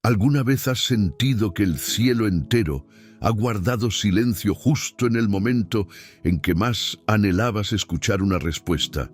¿Alguna vez has sentido que el cielo entero ha guardado silencio justo en el momento en que más anhelabas escuchar una respuesta?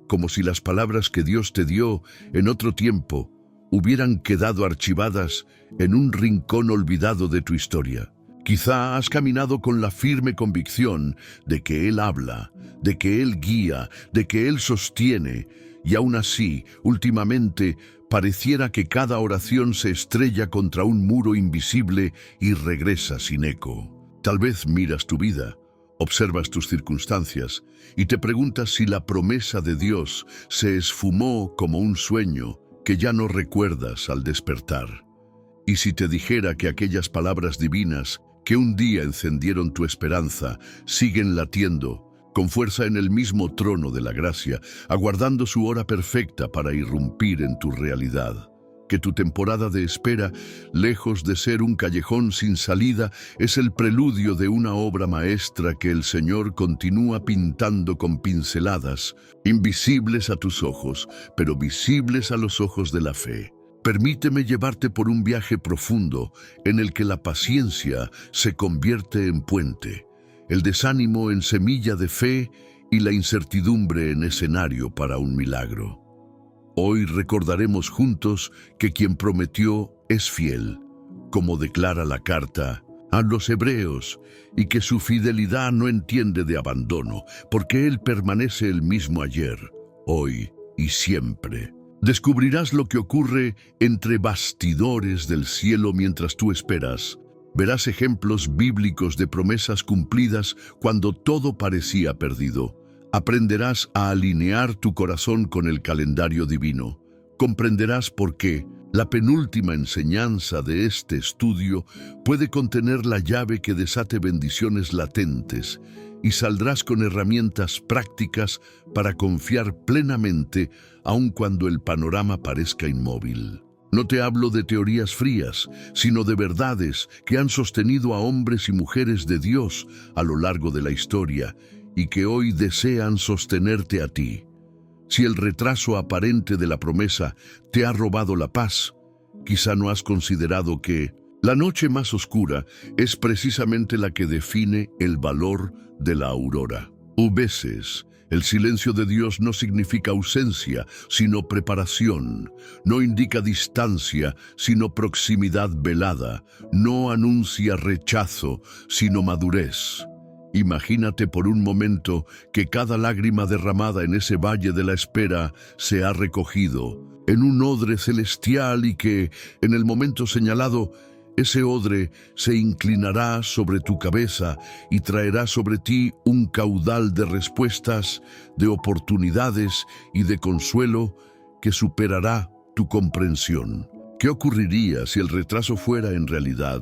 Como si las palabras que Dios te dio en otro tiempo hubieran quedado archivadas en un rincón olvidado de tu historia. Quizá has caminado con la firme convicción de que Él habla, de que Él guía, de que Él sostiene, y aún así, últimamente, pareciera que cada oración se estrella contra un muro invisible y regresa sin eco. Tal vez miras tu vida, observas tus circunstancias y te preguntas si la promesa de Dios se esfumó como un sueño que ya no recuerdas al despertar. Y si te dijera que aquellas palabras divinas que un día encendieron tu esperanza siguen latiendo con fuerza en el mismo trono de la gracia, aguardando su hora perfecta para irrumpir en tu realidad. Que tu temporada de espera, lejos de ser un callejón sin salida, es el preludio de una obra maestra que el Señor continúa pintando con pinceladas, invisibles a tus ojos, pero visibles a los ojos de la fe. Permíteme llevarte por un viaje profundo en el que la paciencia se convierte en puente, el desánimo en semilla de fe y la incertidumbre en escenario para un milagro. Hoy recordaremos juntos que quien prometió es fiel, como declara la carta a los hebreos, y que su fidelidad no entiende de abandono, porque Él permanece el mismo ayer, hoy y siempre. Descubrirás lo que ocurre entre bastidores del cielo mientras tú esperas. Verás ejemplos bíblicos de promesas cumplidas cuando todo parecía perdido. Aprenderás a alinear tu corazón con el calendario divino. Comprenderás por qué la penúltima enseñanza de este estudio puede contener la llave que desate bendiciones latentes, y saldrás con herramientas prácticas para confiar plenamente aun cuando el panorama parezca inmóvil. No te hablo de teorías frías, sino de verdades que han sostenido a hombres y mujeres de Dios a lo largo de la historia y que hoy desean sostenerte a ti. Si el retraso aparente de la promesa te ha robado la paz, quizá no has considerado que la noche más oscura es precisamente la que define el valor de la aurora. A veces, el silencio de Dios no significa ausencia, sino preparación. No indica distancia, sino proximidad velada. No anuncia rechazo, sino madurez. Imagínate por un momento que cada lágrima derramada en ese valle de la espera se ha recogido en un odre celestial y que, en el momento señalado, ese odre se inclinará sobre tu cabeza y traerá sobre ti un caudal de respuestas, de oportunidades y de consuelo que superará tu comprensión. ¿Qué ocurriría si el retraso fuera en realidad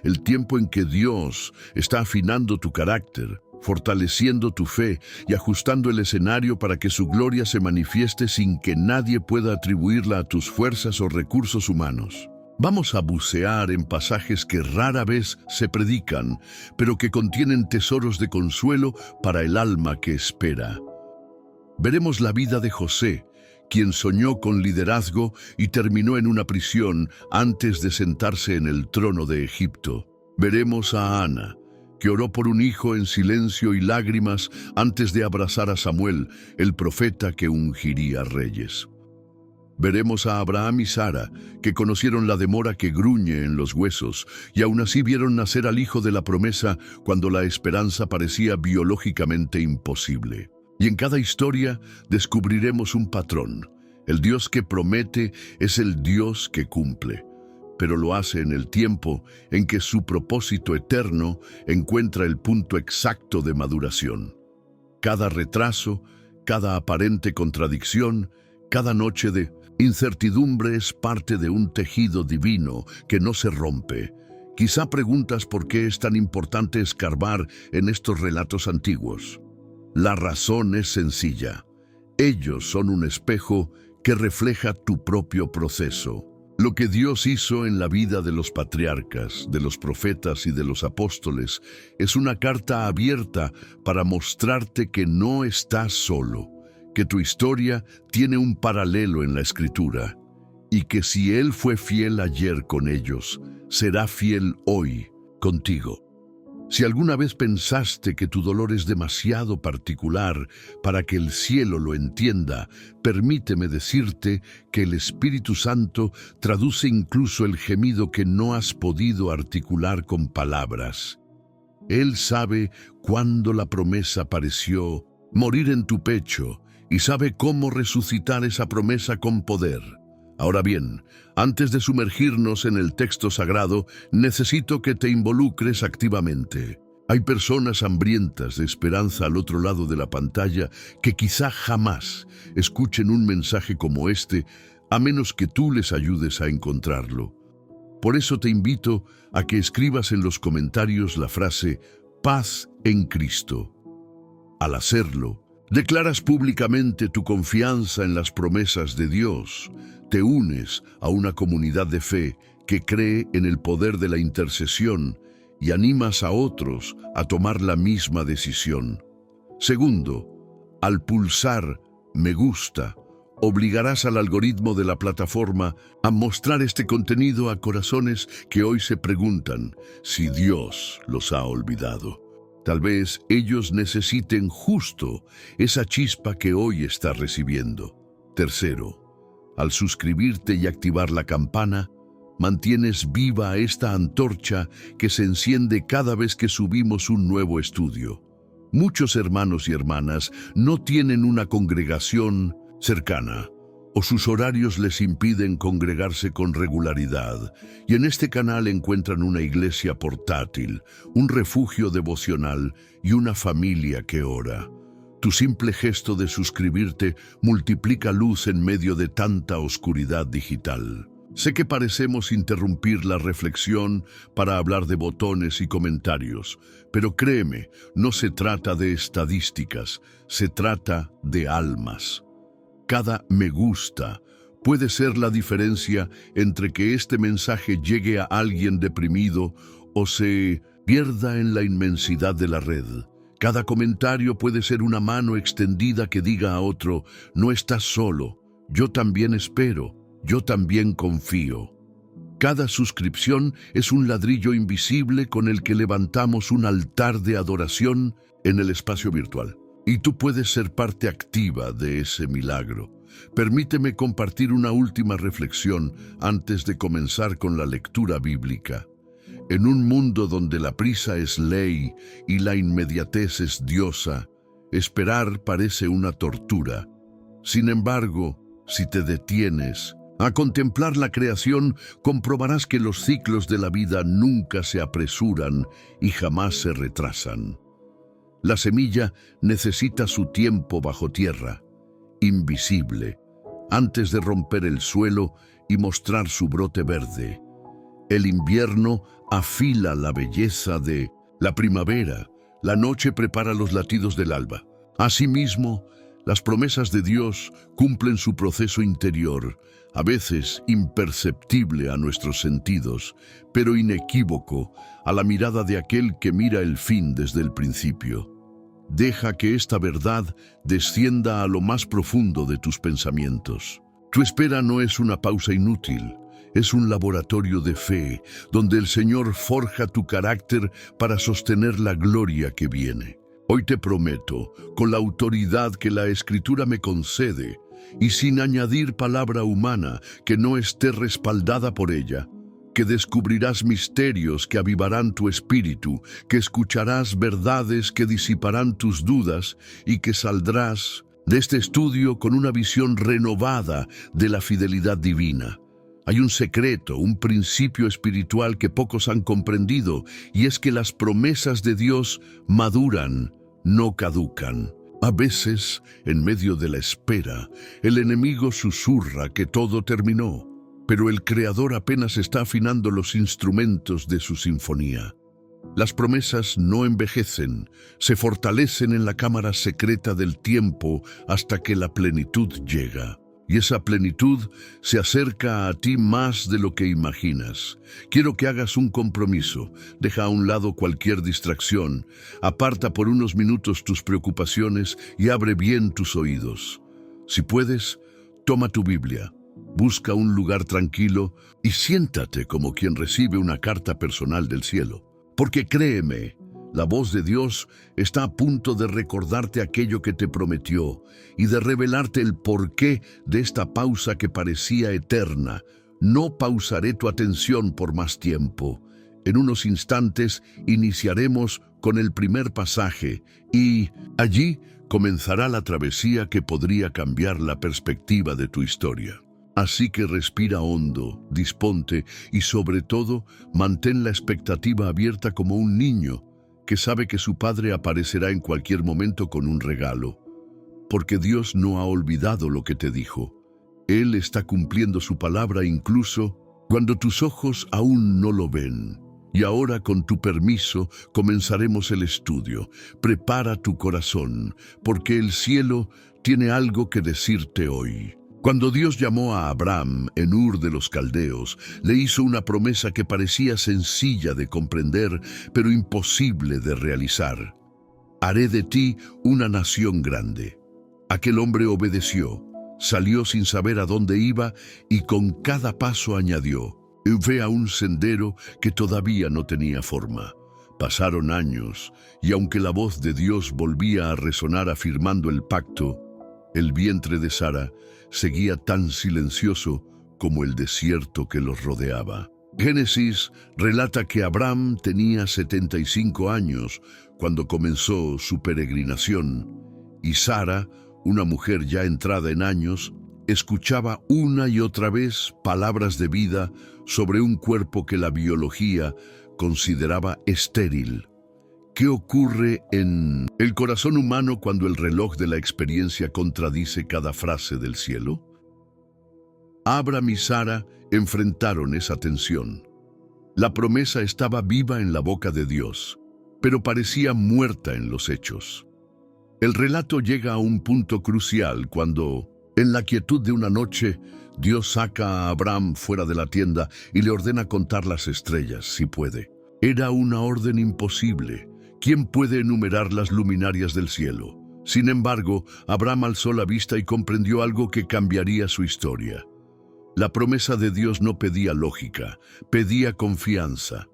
el tiempo en que Dios está afinando tu carácter, fortaleciendo tu fe y ajustando el escenario para que su gloria se manifieste sin que nadie pueda atribuirla a tus fuerzas o recursos humanos? Vamos a bucear en pasajes que rara vez se predican, pero que contienen tesoros de consuelo para el alma que espera. Veremos la vida de José, quien soñó con liderazgo y terminó en una prisión antes de sentarse en el trono de Egipto. Veremos a Ana, que oró por un hijo en silencio y lágrimas antes de abrazar a Samuel, el profeta que ungiría reyes. Veremos a Abraham y Sara, que conocieron la demora que gruñe en los huesos, y aún así vieron nacer al hijo de la promesa cuando la esperanza parecía biológicamente imposible. Y en cada historia descubriremos un patrón. El Dios que promete es el Dios que cumple, pero lo hace en el tiempo en que su propósito eterno encuentra el punto exacto de maduración. Cada retraso, cada aparente contradicción, cada noche de incertidumbre es parte de un tejido divino que no se rompe. Quizá preguntas por qué es tan importante escarbar en estos relatos antiguos. La razón es sencilla. Ellos son un espejo que refleja tu propio proceso. Lo que Dios hizo en la vida de los patriarcas, de los profetas y de los apóstoles es una carta abierta para mostrarte que no estás solo, que tu historia tiene un paralelo en la Escritura y que si Él fue fiel ayer con ellos, será fiel hoy contigo. Si alguna vez pensaste que tu dolor es demasiado particular para que el cielo lo entienda, permíteme decirte que el Espíritu Santo traduce incluso el gemido que no has podido articular con palabras. Él sabe cuándo la promesa pareció morir en tu pecho y sabe cómo resucitar esa promesa con poder. Ahora bien, antes de sumergirnos en el texto sagrado, necesito que te involucres activamente. Hay personas hambrientas de esperanza al otro lado de la pantalla que quizá jamás escuchen un mensaje como este, a menos que tú les ayudes a encontrarlo. Por eso te invito a que escribas en los comentarios la frase «Paz en Cristo». Al hacerlo, declaras públicamente tu confianza en las promesas de Dios. Te unes a una comunidad de fe que cree en el poder de la intercesión y animas a otros a tomar la misma decisión. Segundo, al pulsar «Me gusta», obligarás al algoritmo de la plataforma a mostrar este contenido a corazones que hoy se preguntan si Dios los ha olvidado. Tal vez ellos necesiten justo esa chispa que hoy estás recibiendo. Tercero, al suscribirte y activar la campana, mantienes viva esta antorcha que se enciende cada vez que subimos un nuevo estudio. Muchos hermanos y hermanas no tienen una congregación cercana, o sus horarios les impiden congregarse con regularidad, y en este canal encuentran una iglesia portátil, un refugio devocional y una familia que ora. Tu simple gesto de suscribirte multiplica luz en medio de tanta oscuridad digital. Sé que parecemos interrumpir la reflexión para hablar de botones y comentarios, pero créeme, no se trata de estadísticas, se trata de almas. Cada me gusta puede ser la diferencia entre que este mensaje llegue a alguien deprimido o se pierda en la inmensidad de la red. Cada comentario puede ser una mano extendida que diga a otro, no estás solo, yo también espero, yo también confío. Cada suscripción es un ladrillo invisible con el que levantamos un altar de adoración en el espacio virtual. Y tú puedes ser parte activa de ese milagro. Permíteme compartir una última reflexión antes de comenzar con la lectura bíblica. En un mundo donde la prisa es ley y la inmediatez es diosa, esperar parece una tortura. Sin embargo, si te detienes a contemplar la creación, comprobarás que los ciclos de la vida nunca se apresuran y jamás se retrasan. La semilla necesita su tiempo bajo tierra, invisible, antes de romper el suelo y mostrar su brote verde. El invierno afila la belleza de la primavera, la noche prepara los latidos del alba. Asimismo, las promesas de Dios cumplen su proceso interior, a veces imperceptible a nuestros sentidos, pero inequívoco a la mirada de aquel que mira el fin desde el principio. Deja que esta verdad descienda a lo más profundo de tus pensamientos. Tu espera no es una pausa inútil, es un laboratorio de fe, donde el Señor forja tu carácter para sostener la gloria que viene. Hoy te prometo, con la autoridad que la Escritura me concede, y sin añadir palabra humana que no esté respaldada por ella, que descubrirás misterios que avivarán tu espíritu, que escucharás verdades que disiparán tus dudas y que saldrás de este estudio con una visión renovada de la fidelidad divina. Hay un secreto, un principio espiritual que pocos han comprendido, y es que las promesas de Dios maduran, no caducan. A veces, en medio de la espera, el enemigo susurra que todo terminó, pero el Creador apenas está afinando los instrumentos de su sinfonía. Las promesas no envejecen, se fortalecen en la cámara secreta del tiempo hasta que la plenitud llega. Y esa plenitud se acerca a ti más de lo que imaginas. Quiero que hagas un compromiso. Deja a un lado cualquier distracción. Aparta por unos minutos tus preocupaciones y abre bien tus oídos. Si puedes, toma tu Biblia. Busca un lugar tranquilo y siéntate como quien recibe una carta personal del cielo. Porque créeme, la voz de Dios está a punto de recordarte aquello que te prometió y de revelarte el porqué de esta pausa que parecía eterna. No pausaré tu atención por más tiempo. En unos instantes iniciaremos con el primer pasaje y allí comenzará la travesía que podría cambiar la perspectiva de tu historia. Así que respira hondo, disponte y sobre todo mantén la expectativa abierta como un niño que sabe que su padre aparecerá en cualquier momento con un regalo. Porque Dios no ha olvidado lo que te dijo. Él está cumpliendo su palabra incluso cuando tus ojos aún no lo ven. Y ahora, con tu permiso, comenzaremos el estudio. Prepara tu corazón, porque el cielo tiene algo que decirte hoy. Cuando Dios llamó a Abraham en Ur de los Caldeos, le hizo una promesa que parecía sencilla de comprender, pero imposible de realizar. Haré de ti una nación grande. Aquel hombre obedeció, salió sin saber a dónde iba y con cada paso añadió: ve a un sendero que todavía no tenía forma. Pasaron años, y aunque la voz de Dios volvía a resonar afirmando el pacto, el vientre de Sara seguía tan silencioso como el desierto que los rodeaba. Génesis relata que Abraham tenía 75 años cuando comenzó su peregrinación, y Sara, una mujer ya entrada en años, escuchaba una y otra vez palabras de vida sobre un cuerpo que la biología consideraba estéril. ¿Qué ocurre en el corazón humano cuando el reloj de la experiencia contradice cada frase del cielo? Abraham y Sara enfrentaron esa tensión. La promesa estaba viva en la boca de Dios, pero parecía muerta en los hechos. El relato llega a un punto crucial cuando, en la quietud de una noche, Dios saca a Abraham fuera de la tienda y le ordena contar las estrellas, si puede. Era una orden imposible. ¿Quién puede enumerar las luminarias del cielo? Sin embargo, Abraham alzó la vista y comprendió algo que cambiaría su historia. La promesa de Dios no pedía lógica, pedía confianza.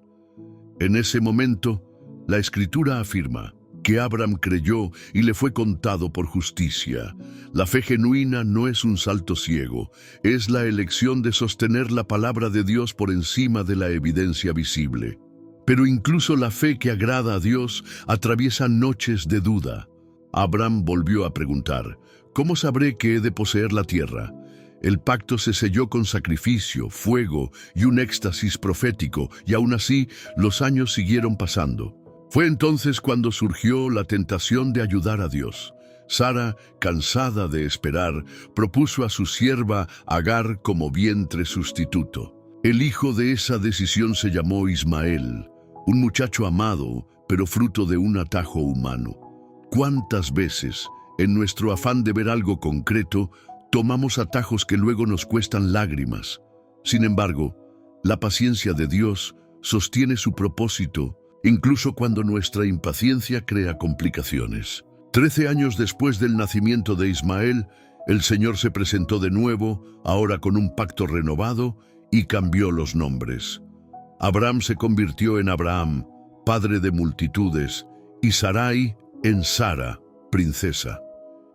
En ese momento, la Escritura afirma que Abraham creyó y le fue contado por justicia. La fe genuina no es un salto ciego, es la elección de sostener la palabra de Dios por encima de la evidencia visible. Pero incluso la fe que agrada a Dios atraviesa noches de duda. Abraham volvió a preguntar: ¿cómo sabré que he de poseer la tierra? El pacto se selló con sacrificio, fuego y un éxtasis profético, y aún así los años siguieron pasando. Fue entonces cuando surgió la tentación de ayudar a Dios. Sara, cansada de esperar, propuso a su sierva Agar como vientre sustituto. El hijo de esa decisión se llamó Ismael, un muchacho amado, pero fruto de un atajo humano. ¿Cuántas veces, en nuestro afán de ver algo concreto, tomamos atajos que luego nos cuestan lágrimas? Sin embargo, la paciencia de Dios sostiene su propósito, incluso cuando nuestra impaciencia crea complicaciones. 13 años después del nacimiento de Ismael, el Señor se presentó de nuevo, ahora con un pacto renovado, y cambió los nombres. Abraham se convirtió en Abraham, padre de multitudes, y Sarai en Sara, princesa.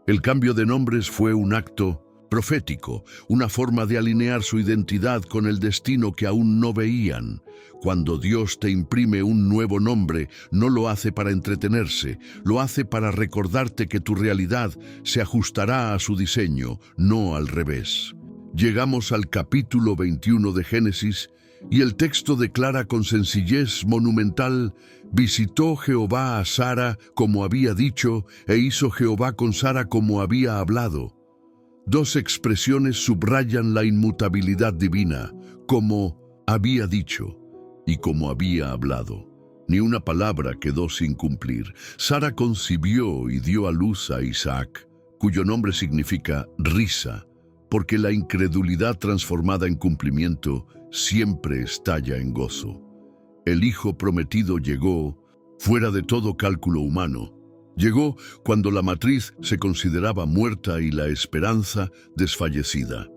El cambio de nombres fue un acto profético, una forma de alinear su identidad con el destino que aún no veían. Cuando Dios te imprime un nuevo nombre, no lo hace para entretenerse, lo hace para recordarte que tu realidad se ajustará a su diseño, no al revés. Llegamos al capítulo 21 de Génesis, y el texto declara con sencillez monumental: visitó Jehová a Sara como había dicho, e hizo Jehová con Sara como había hablado. Dos expresiones subrayan la inmutabilidad divina: como había dicho y como había hablado. Ni una palabra quedó sin cumplir. Sara concibió y dio a luz a Isaac, cuyo nombre significa risa, porque la incredulidad transformada en cumplimiento siempre estalla en gozo. El hijo prometido llegó fuera de todo cálculo humano. Llegó cuando la matriz se consideraba muerta y la esperanza desfallecida.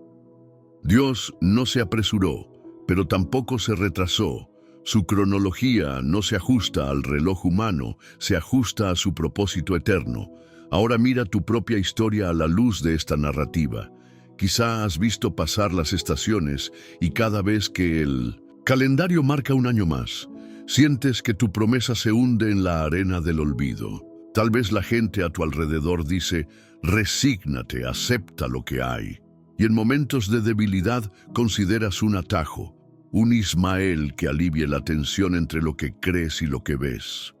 Dios no se apresuró, pero tampoco se retrasó. Su cronología no se ajusta al reloj humano, se ajusta a su propósito eterno. Ahora mira tu propia historia a la luz de esta narrativa. Quizá has visto pasar las estaciones y cada vez que el calendario marca un año más, sientes que tu promesa se hunde en la arena del olvido. Tal vez la gente a tu alrededor dice, resígnate, acepta lo que hay. Y en momentos de debilidad consideras un atajo, un Ismael que alivie la tensión entre lo que crees y lo que ves.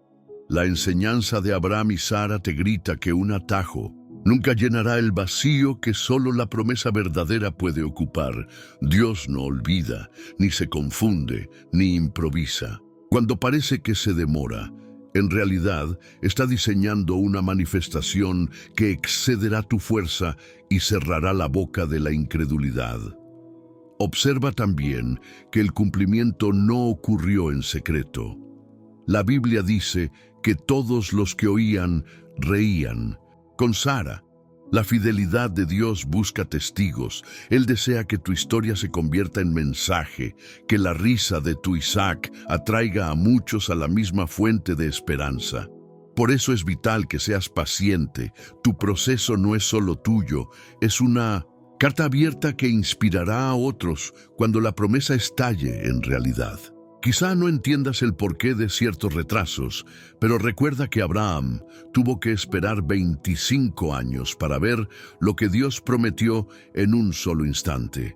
La enseñanza de Abraham y Sara te grita que un atajo nunca llenará el vacío que solo la promesa verdadera puede ocupar. Dios no olvida, ni se confunde, ni improvisa. Cuando parece que se demora, en realidad está diseñando una manifestación que excederá tu fuerza y cerrará la boca de la incredulidad. Observa también que el cumplimiento no ocurrió en secreto. La Biblia dice que todos los que oían reían. Con Sara, la fidelidad de Dios busca testigos. Él desea que tu historia se convierta en mensaje, que la risa de tu Isaac atraiga a muchos a la misma fuente de esperanza. Por eso es vital que seas paciente. Tu proceso no es solo tuyo, es una carta abierta que inspirará a otros cuando la promesa estalle en realidad. Quizá no entiendas el porqué de ciertos retrasos, pero recuerda que Abraham tuvo que esperar 25 años para ver lo que Dios prometió en un solo instante.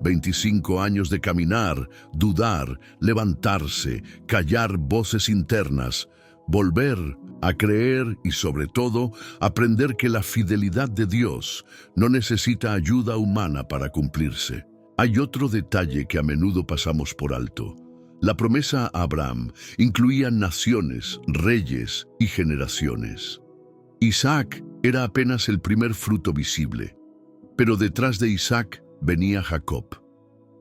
25 años de caminar, dudar, levantarse, callar voces internas, volver a creer y sobre todo aprender que la fidelidad de Dios no necesita ayuda humana para cumplirse. Hay otro detalle que a menudo pasamos por alto. La promesa a Abraham incluía naciones, reyes y generaciones. Isaac era apenas el primer fruto visible, pero detrás de Isaac venía Jacob.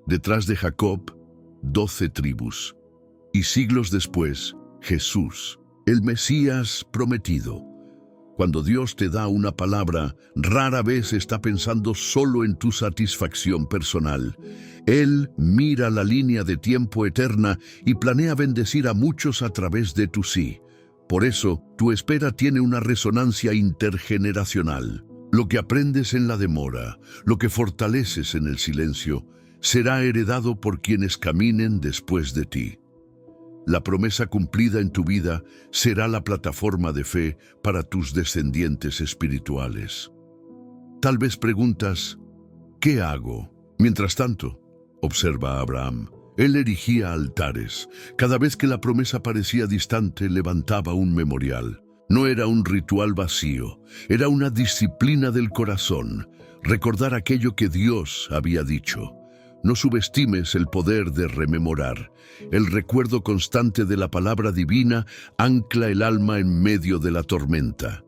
Detrás de Jacob, 12 tribus. Y siglos después, Jesús, el Mesías prometido. Cuando Dios te da una palabra, rara vez está pensando solo en tu satisfacción personal. Él mira la línea de tiempo eterna y planea bendecir a muchos a través de tu sí. Por eso, tu espera tiene una resonancia intergeneracional. Lo que aprendes en la demora, lo que fortaleces en el silencio, será heredado por quienes caminen después de ti. La promesa cumplida en tu vida será la plataforma de fe para tus descendientes espirituales. Tal vez preguntas, ¿qué hago? Mientras tanto, observa a Abraham. Él erigía altares. Cada vez que la promesa parecía distante, levantaba un memorial. No era un ritual vacío, era una disciplina del corazón. Recordar aquello que Dios había dicho. No subestimes el poder de rememorar. El recuerdo constante de la palabra divina ancla el alma en medio de la tormenta.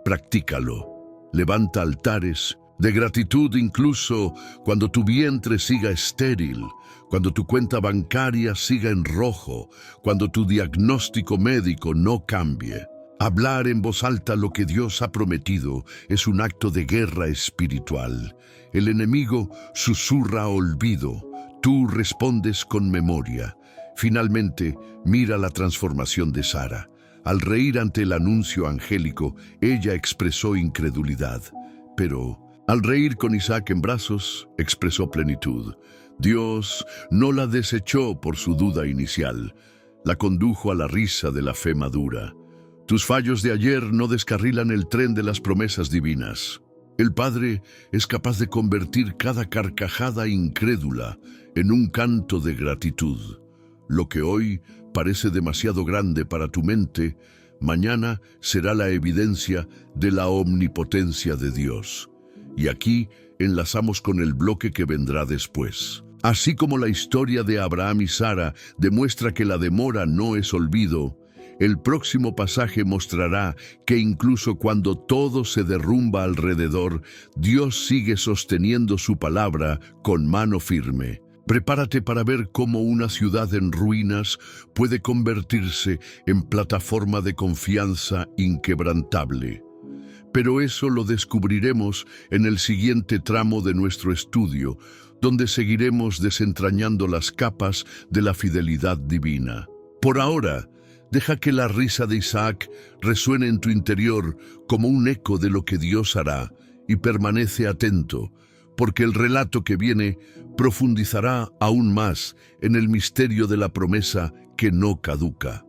Practícalo. Levanta altares de gratitud incluso cuando tu vientre siga estéril, cuando tu cuenta bancaria siga en rojo, cuando tu diagnóstico médico no cambie. Hablar en voz alta lo que Dios ha prometido es un acto de guerra espiritual. El enemigo susurra olvido, tú respondes con memoria. Finalmente, mira la transformación de Sara. Al reír ante el anuncio angélico, ella expresó incredulidad. Pero, al reír con Isaac en brazos, expresó plenitud. Dios no la desechó por su duda inicial, la condujo a la risa de la fe madura. Tus fallos de ayer no descarrilan el tren de las promesas divinas. El Padre es capaz de convertir cada carcajada incrédula en un canto de gratitud. Lo que hoy parece demasiado grande para tu mente, mañana será la evidencia de la omnipotencia de Dios. Y aquí enlazamos con el bloque que vendrá después. Así como la historia de Abraham y Sara demuestra que la demora no es olvido, el próximo pasaje mostrará que incluso cuando todo se derrumba alrededor, Dios sigue sosteniendo su palabra con mano firme. Prepárate para ver cómo una ciudad en ruinas puede convertirse en plataforma de confianza inquebrantable. Pero eso lo descubriremos en el siguiente tramo de nuestro estudio, donde seguiremos desentrañando las capas de la fidelidad divina. Por ahora, deja que la risa de Isaac resuene en tu interior como un eco de lo que Dios hará y permanece atento, porque el relato que viene profundizará aún más en el misterio de la promesa que no caduca.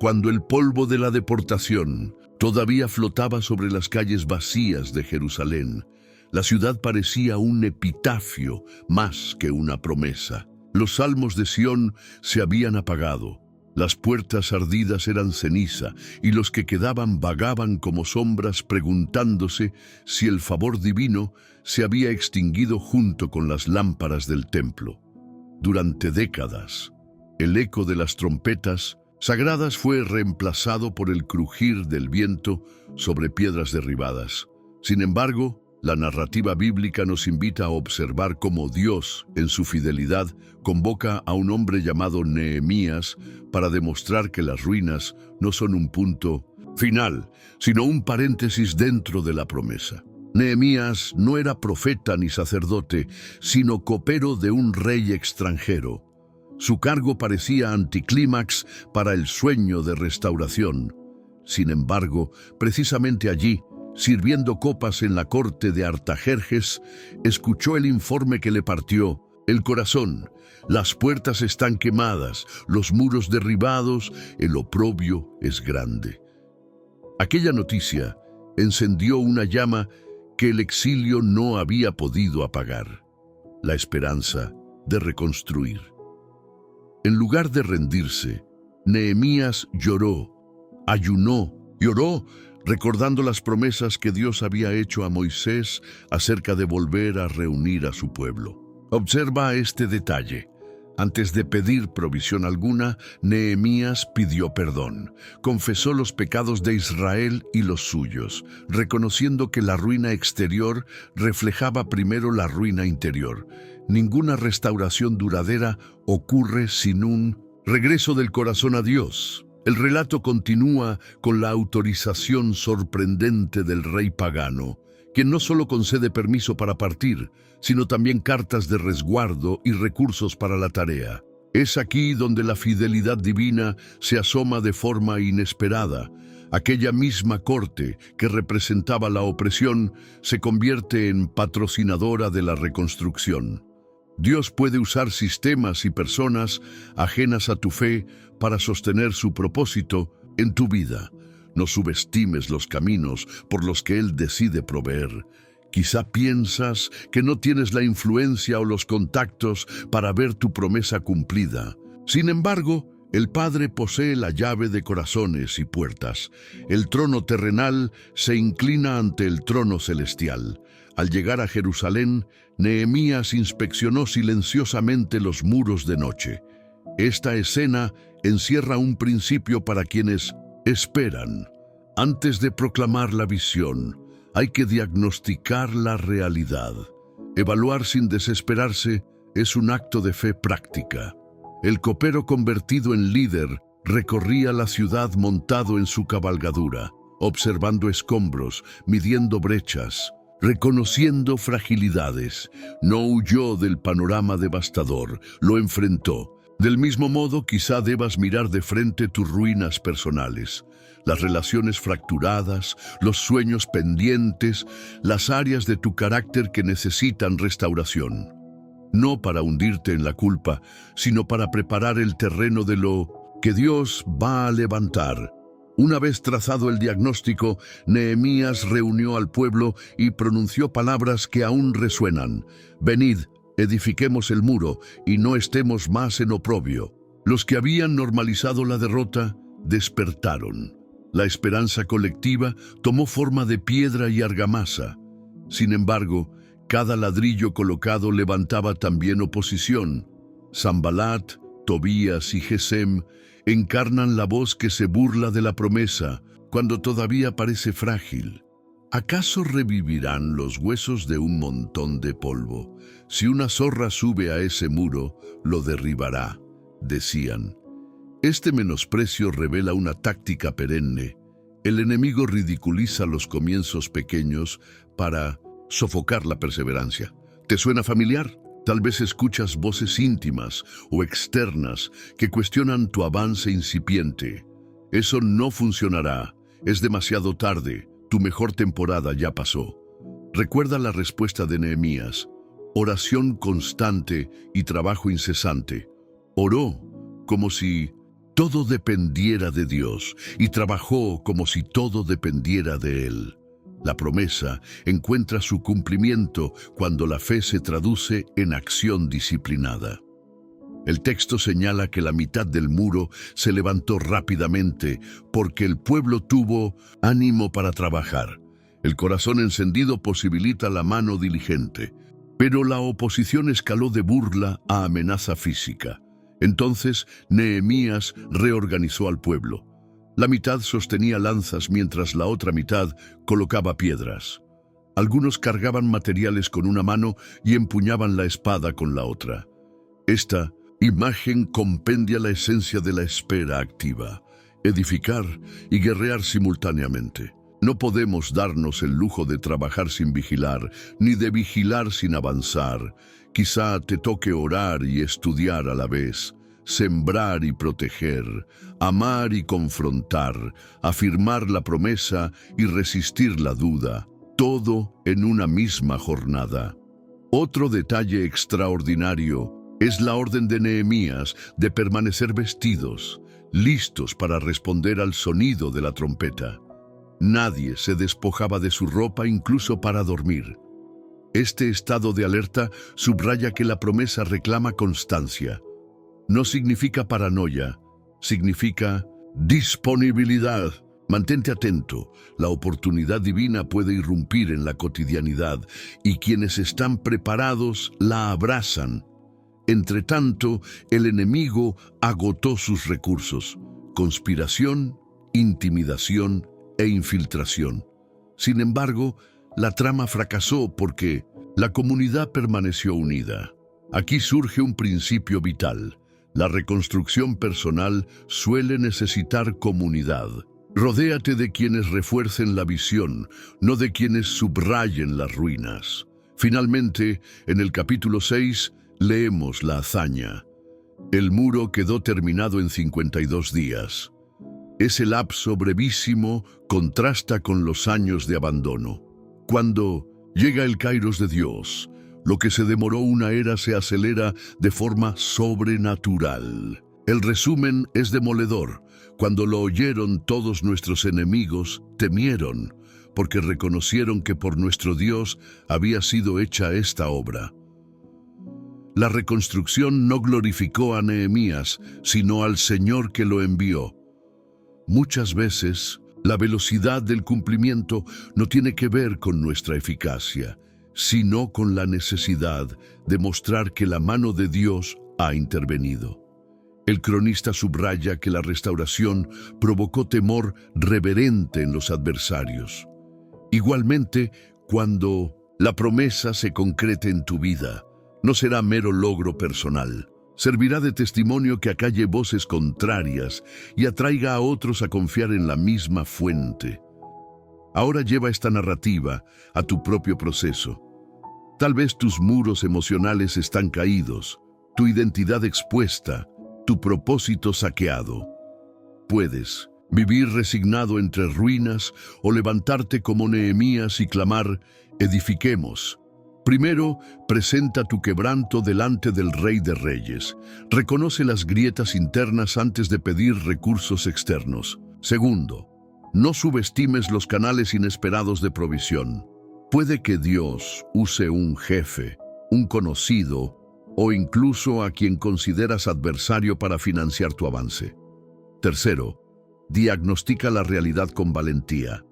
Cuando el polvo de la deportación todavía flotaba sobre las calles vacías de Jerusalén, la ciudad parecía un epitafio más que una promesa. Los salmos de Sión se habían apagado, las puertas ardidas eran ceniza, y los que quedaban vagaban como sombras preguntándose si el favor divino se había extinguido junto con las lámparas del templo. Durante décadas, el eco de las trompetas sagradas fue reemplazado por el crujir del viento sobre piedras derribadas. Sin embargo, la narrativa bíblica nos invita a observar cómo Dios, en su fidelidad, convoca a un hombre llamado Nehemías para demostrar que las ruinas no son un punto final, sino un paréntesis dentro de la promesa. Nehemías no era profeta ni sacerdote, sino copero de un rey extranjero. Su cargo parecía anticlímax para el sueño de restauración. Sin embargo, precisamente allí, sirviendo copas en la corte de Artajerjes, escuchó el informe que le partió el corazón. Las puertas están quemadas, los muros derribados, el oprobio es grande. Aquella noticia encendió una llama que el exilio no había podido apagar: la esperanza de reconstruir. En lugar de rendirse, Nehemías lloró, ayunó y oró, recordando las promesas que Dios había hecho a Moisés acerca de volver a reunir a su pueblo. Observa este detalle. Antes de pedir provisión alguna, Nehemías pidió perdón. Confesó los pecados de Israel y los suyos, reconociendo que la ruina exterior reflejaba primero la ruina interior. Ninguna restauración duradera ocurre sin un regreso del corazón a Dios. El relato continúa con la autorización sorprendente del rey pagano, quien no solo concede permiso para partir, sino también cartas de resguardo y recursos para la tarea. Es aquí donde la fidelidad divina se asoma de forma inesperada. Aquella misma corte que representaba la opresión se convierte en patrocinadora de la reconstrucción. Dios puede usar sistemas y personas ajenas a tu fe para sostener su propósito en tu vida. No subestimes los caminos por los que Él decide proveer. Quizá piensas que no tienes la influencia o los contactos para ver tu promesa cumplida. Sin embargo, el Padre posee la llave de corazones y puertas. El trono terrenal se inclina ante el trono celestial. Al llegar a Jerusalén, Nehemías inspeccionó silenciosamente los muros de noche. Esta escena encierra un principio para quienes esperan. Antes de proclamar la visión, hay que diagnosticar la realidad. Evaluar sin desesperarse es un acto de fe práctica. El copero convertido en líder recorría la ciudad montado en su cabalgadura, observando escombros, midiendo brechas, reconociendo fragilidades. No huyó del panorama devastador, lo enfrentó. Del mismo modo, quizá debas mirar de frente tus ruinas personales, las relaciones fracturadas, los sueños pendientes, las áreas de tu carácter que necesitan restauración. No para hundirte en la culpa, sino para preparar el terreno de lo que Dios va a levantar. Una vez trazado el diagnóstico, Nehemías reunió al pueblo y pronunció palabras que aún resuenan. Venid, edifiquemos el muro y no estemos más en oprobio. Los que habían normalizado la derrota despertaron. La esperanza colectiva tomó forma de piedra y argamasa. Sin embargo, cada ladrillo colocado levantaba también oposición. Sanbalat, Tobías y Gesem encarnan la voz que se burla de la promesa cuando todavía parece frágil. ¿Acaso revivirán los huesos de un montón de polvo? Si una zorra sube a ese muro, lo derribará, decían. Este menosprecio revela una táctica perenne. El enemigo ridiculiza los comienzos pequeños para sofocar la perseverancia. ¿Te suena familiar? Tal vez escuchas voces íntimas o externas que cuestionan tu avance incipiente. Eso no funcionará. Es demasiado tarde. Tu mejor temporada ya pasó. Recuerda la respuesta de Nehemías: oración constante y trabajo incesante. Oró como si todo dependiera de Dios y trabajó como si todo dependiera de Él. La promesa encuentra su cumplimiento cuando la fe se traduce en acción disciplinada. El texto señala que la mitad del muro se levantó rápidamente porque el pueblo tuvo ánimo para trabajar. El corazón encendido posibilita la mano diligente, pero la oposición escaló de burla a amenaza física. Entonces Nehemías reorganizó al pueblo. La mitad sostenía lanzas mientras la otra mitad colocaba piedras. Algunos cargaban materiales con una mano y empuñaban la espada con la otra. Esta imagen compendia la esencia de la espera activa: edificar y guerrear simultáneamente. No podemos darnos el lujo de trabajar sin vigilar, ni de vigilar sin avanzar. Quizá te toque orar y estudiar a la vez, sembrar y proteger, amar y confrontar, afirmar la promesa y resistir la duda, todo en una misma jornada. Otro detalle extraordinario es la orden de Nehemías de permanecer vestidos, listos para responder al sonido de la trompeta. Nadie se despojaba de su ropa incluso para dormir. Este estado de alerta subraya que la promesa reclama constancia. No significa paranoia, significa disponibilidad. Mantente atento, la oportunidad divina puede irrumpir en la cotidianidad y quienes están preparados la abrazan. Entretanto, el enemigo agotó sus recursos: conspiración, intimidación e infiltración. Sin embargo, la trama fracasó porque la comunidad permaneció unida. Aquí surge un principio vital: la reconstrucción personal suele necesitar comunidad. Rodéate de quienes refuercen la visión, no de quienes subrayen las ruinas. Finalmente, en el capítulo 6, leemos la hazaña. El muro quedó terminado en 52 días. Ese lapso brevísimo contrasta con los años de abandono. Cuando llega el kairos de Dios, lo que se demoró una era se acelera de forma sobrenatural. El resumen es demoledor. Cuando lo oyeron, todos nuestros enemigos temieron, porque reconocieron que por nuestro Dios había sido hecha esta obra. La reconstrucción no glorificó a Nehemías, sino al Señor que lo envió. Muchas veces, la velocidad del cumplimiento no tiene que ver con nuestra eficacia, sino con la necesidad de mostrar que la mano de Dios ha intervenido. El cronista subraya que la restauración provocó temor reverente en los adversarios. Igualmente, cuando la promesa se concrete en tu vida, no será mero logro personal. Servirá de testimonio que acalle voces contrarias y atraiga a otros a confiar en la misma fuente. Ahora lleva esta narrativa a tu propio proceso. Tal vez tus muros emocionales están caídos, tu identidad expuesta, tu propósito saqueado. Puedes vivir resignado entre ruinas o levantarte como Nehemías y clamar: edifiquemos. Primero, presenta tu quebranto delante del Rey de Reyes. Reconoce las grietas internas antes de pedir recursos externos. Segundo, no subestimes los canales inesperados de provisión. Puede que Dios use un jefe, un conocido o incluso a quien consideras adversario para financiar tu avance. Tercero, diagnostica la realidad con valentía.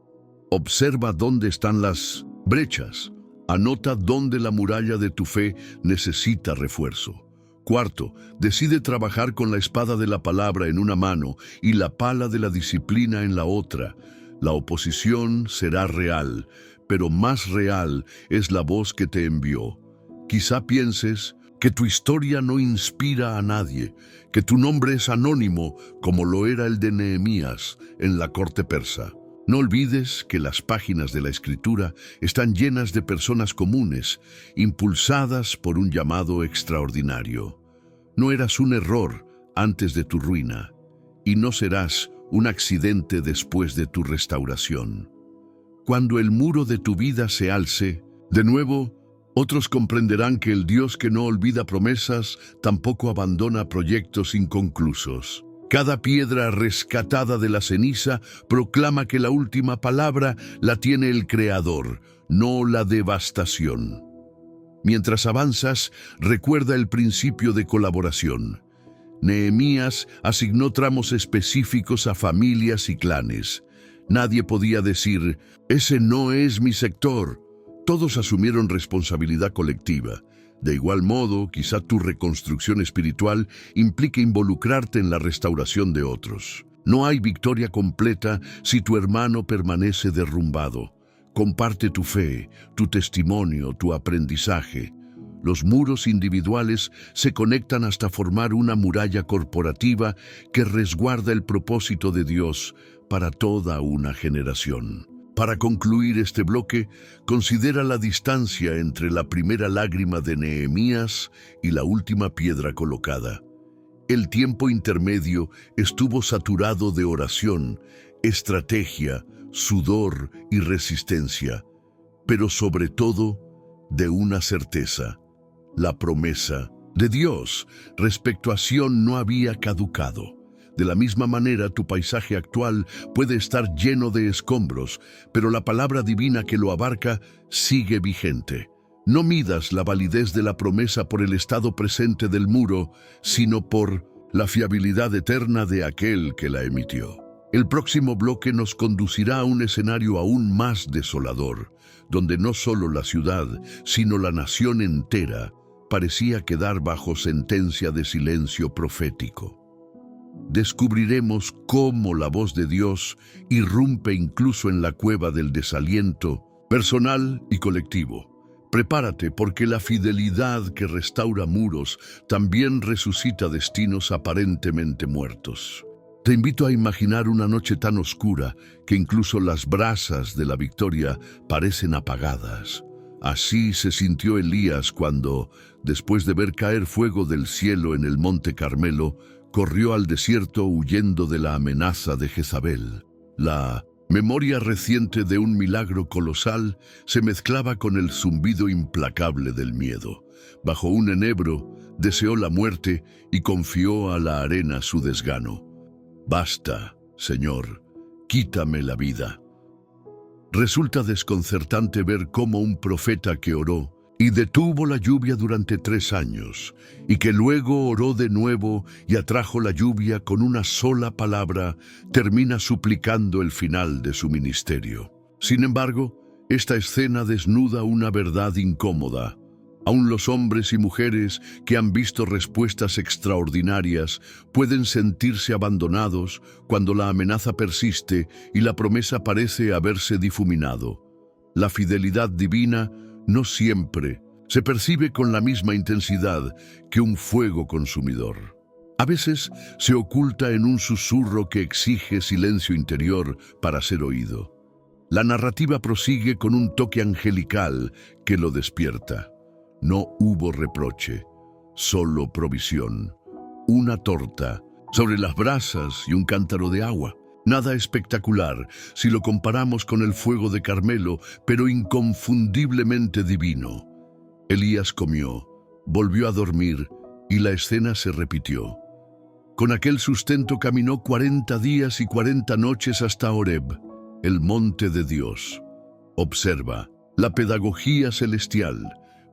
Observa dónde están las brechas. Anota dónde la muralla de tu fe necesita refuerzo. Cuarto, decide trabajar con la espada de la palabra en una mano y la pala de la disciplina en la otra. La oposición será real, pero más real es la voz que te envió. Quizá pienses que tu historia no inspira a nadie, que tu nombre es anónimo como lo era el de Nehemías en la corte persa. No olvides que las páginas de la Escritura están llenas de personas comunes, impulsadas por un llamado extraordinario. No eras un error antes de tu ruina, y no serás un accidente después de tu restauración. Cuando el muro de tu vida se alce, de nuevo, otros comprenderán que el Dios que no olvida promesas tampoco abandona proyectos inconclusos. Cada piedra rescatada de la ceniza proclama que la última palabra la tiene el Creador, no la devastación. Mientras avanzas, recuerda el principio de colaboración. Nehemías asignó tramos específicos a familias y clanes. Nadie podía decir, ese no es mi sector. Todos asumieron responsabilidad colectiva. De igual modo, quizá tu reconstrucción espiritual implique involucrarte en la restauración de otros. No hay victoria completa si tu hermano permanece derrumbado. Comparte tu fe, tu testimonio, tu aprendizaje. Los muros individuales se conectan hasta formar una muralla corporativa que resguarda el propósito de Dios para toda una generación. Para concluir este bloque, considera la distancia entre la primera lágrima de Nehemías y la última piedra colocada. El tiempo intermedio estuvo saturado de oración, estrategia, sudor y resistencia, pero sobre todo de una certeza: la promesa de Dios respecto a Sión no había caducado. De la misma manera, tu paisaje actual puede estar lleno de escombros, pero la palabra divina que lo abarca sigue vigente. No midas la validez de la promesa por el estado presente del muro, sino por la fiabilidad eterna de aquel que la emitió. El próximo bloque nos conducirá a un escenario aún más desolador, donde no solo la ciudad, sino la nación entera parecía quedar bajo sentencia de silencio profético. Descubriremos cómo la voz de Dios irrumpe incluso en la cueva del desaliento, personal y colectivo. Prepárate, porque la fidelidad que restaura muros también resucita destinos aparentemente muertos. Te invito a imaginar una noche tan oscura que incluso las brasas de la victoria parecen apagadas. Así se sintió Elías cuando, después de ver caer fuego del cielo en el monte Carmelo, corrió al desierto huyendo de la amenaza de Jezabel. La memoria reciente de un milagro colosal se mezclaba con el zumbido implacable del miedo. Bajo un enebro, deseó la muerte y confió a la arena su desgano. «Basta, Señor, quítame la vida». Resulta desconcertante ver cómo un profeta que oró y detuvo la lluvia durante 3 años, y que luego oró de nuevo y atrajo la lluvia con una sola palabra, termina suplicando el final de su ministerio. Sin embargo, esta escena desnuda una verdad incómoda. Aún los hombres y mujeres que han visto respuestas extraordinarias pueden sentirse abandonados cuando la amenaza persiste y la promesa parece haberse difuminado. La fidelidad divina no siempre se percibe con la misma intensidad que un fuego consumidor. A veces se oculta en un susurro que exige silencio interior para ser oído. La narrativa prosigue con un toque angelical que lo despierta. No hubo reproche, solo provisión. Una torta sobre las brasas y un cántaro de agua. Nada espectacular si lo comparamos con el fuego de Carmelo, pero inconfundiblemente divino. Elías comió, volvió a dormir y la escena se repitió. Con aquel sustento caminó 40 días y 40 noches hasta Horeb, el monte de Dios. Observa la pedagogía celestial.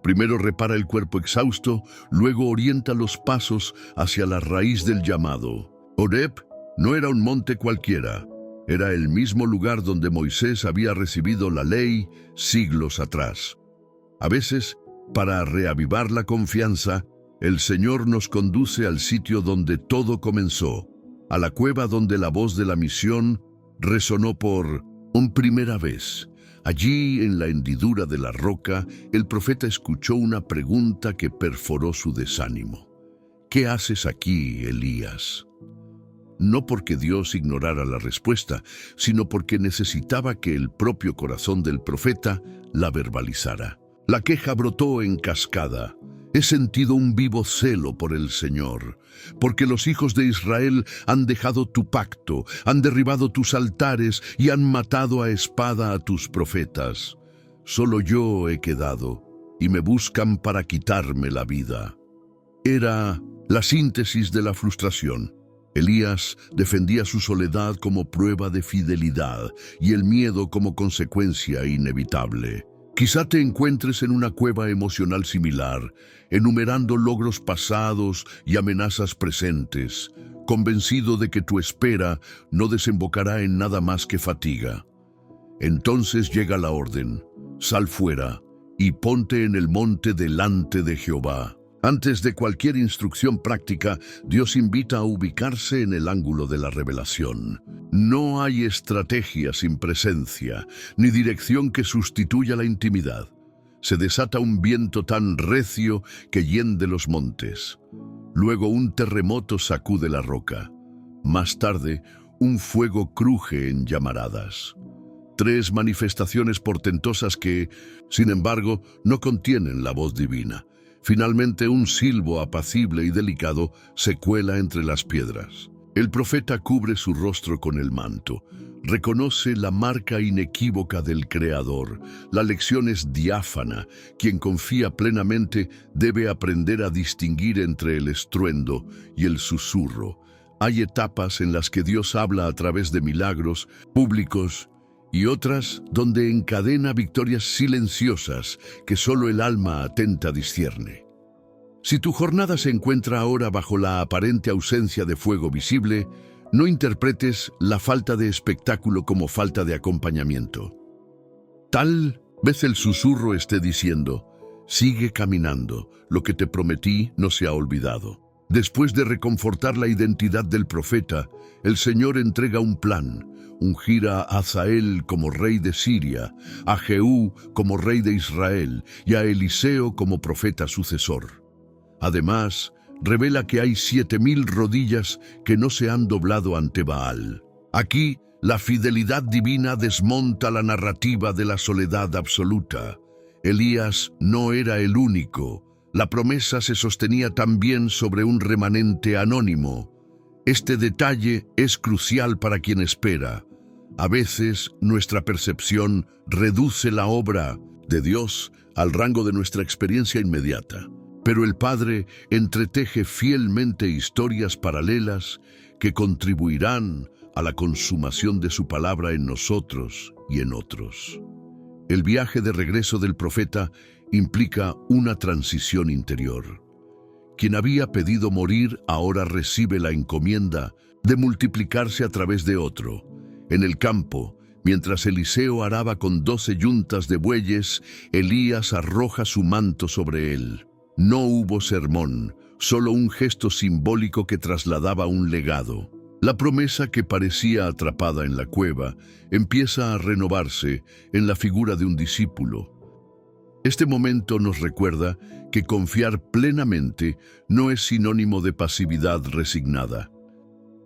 Primero repara el cuerpo exhausto, luego orienta los pasos hacia la raíz del llamado. Horeb no era un monte cualquiera, era el mismo lugar donde Moisés había recibido la ley siglos atrás. A veces, para reavivar la confianza, el Señor nos conduce al sitio donde todo comenzó, a la cueva donde la voz de la misión resonó por primera vez. Allí, en la hendidura de la roca, el profeta escuchó una pregunta que perforó su desánimo. «¿Qué haces aquí, Elías?». no porque Dios ignorara la respuesta, sino porque necesitaba que el propio corazón del profeta la verbalizara. La queja brotó en cascada. He sentido un vivo celo por el Señor, porque los hijos de Israel han dejado tu pacto, han derribado tus altares y han matado a espada a tus profetas. Solo yo he quedado, y me buscan para quitarme la vida. Era la síntesis de la frustración. Elías defendía su soledad como prueba de fidelidad y el miedo como consecuencia inevitable. Quizá te encuentres en una cueva emocional similar, enumerando logros pasados y amenazas presentes, convencido de que tu espera no desembocará en nada más que fatiga. Entonces llega la orden: sal fuera y ponte en el monte delante de Jehová. Antes de cualquier instrucción práctica, Dios invita a ubicarse en el ángulo de la revelación. No hay estrategia sin presencia, ni dirección que sustituya la intimidad. Se desata un viento tan recio que hiende los montes. Luego un terremoto sacude la roca. Más tarde, un fuego cruje en llamaradas. Tres manifestaciones portentosas que, sin embargo, no contienen la voz divina. Finalmente, un silbo apacible y delicado se cuela entre las piedras. El profeta cubre su rostro con el manto. Reconoce la marca inequívoca del Creador. La lección es diáfana. Quien confía plenamente debe aprender a distinguir entre el estruendo y el susurro. Hay etapas en las que Dios habla a través de milagros públicos y otras donde encadena victorias silenciosas que solo el alma atenta discierne. Si tu jornada se encuentra ahora bajo la aparente ausencia de fuego visible, no interpretes la falta de espectáculo como falta de acompañamiento. Tal vez el susurro esté diciendo: sigue caminando, lo que te prometí no se ha olvidado. Después de reconfortar la identidad del profeta, el Señor entrega un plan. Ungir a Hazael como rey de Siria, a Jehú como rey de Israel y a Eliseo como profeta sucesor. Además, revela que hay 7,000 rodillas que no se han doblado ante Baal. Aquí, la fidelidad divina desmonta la narrativa de la soledad absoluta. Elías no era el único. La promesa se sostenía también sobre un remanente anónimo. Este detalle es crucial para quien espera. A veces, nuestra percepción reduce la obra de Dios al rango de nuestra experiencia inmediata. Pero el Padre entreteje fielmente historias paralelas que contribuirán a la consumación de su palabra en nosotros y en otros. El viaje de regreso del profeta implica una transición interior. Quien había pedido morir ahora recibe la encomienda de multiplicarse a través de otro. En el campo, mientras Eliseo araba con 12 yuntas de bueyes, Elías arroja su manto sobre él. No hubo sermón, solo un gesto simbólico que trasladaba un legado. La promesa que parecía atrapada en la cueva empieza a renovarse en la figura de un discípulo. Este momento nos recuerda que confiar plenamente no es sinónimo de pasividad resignada.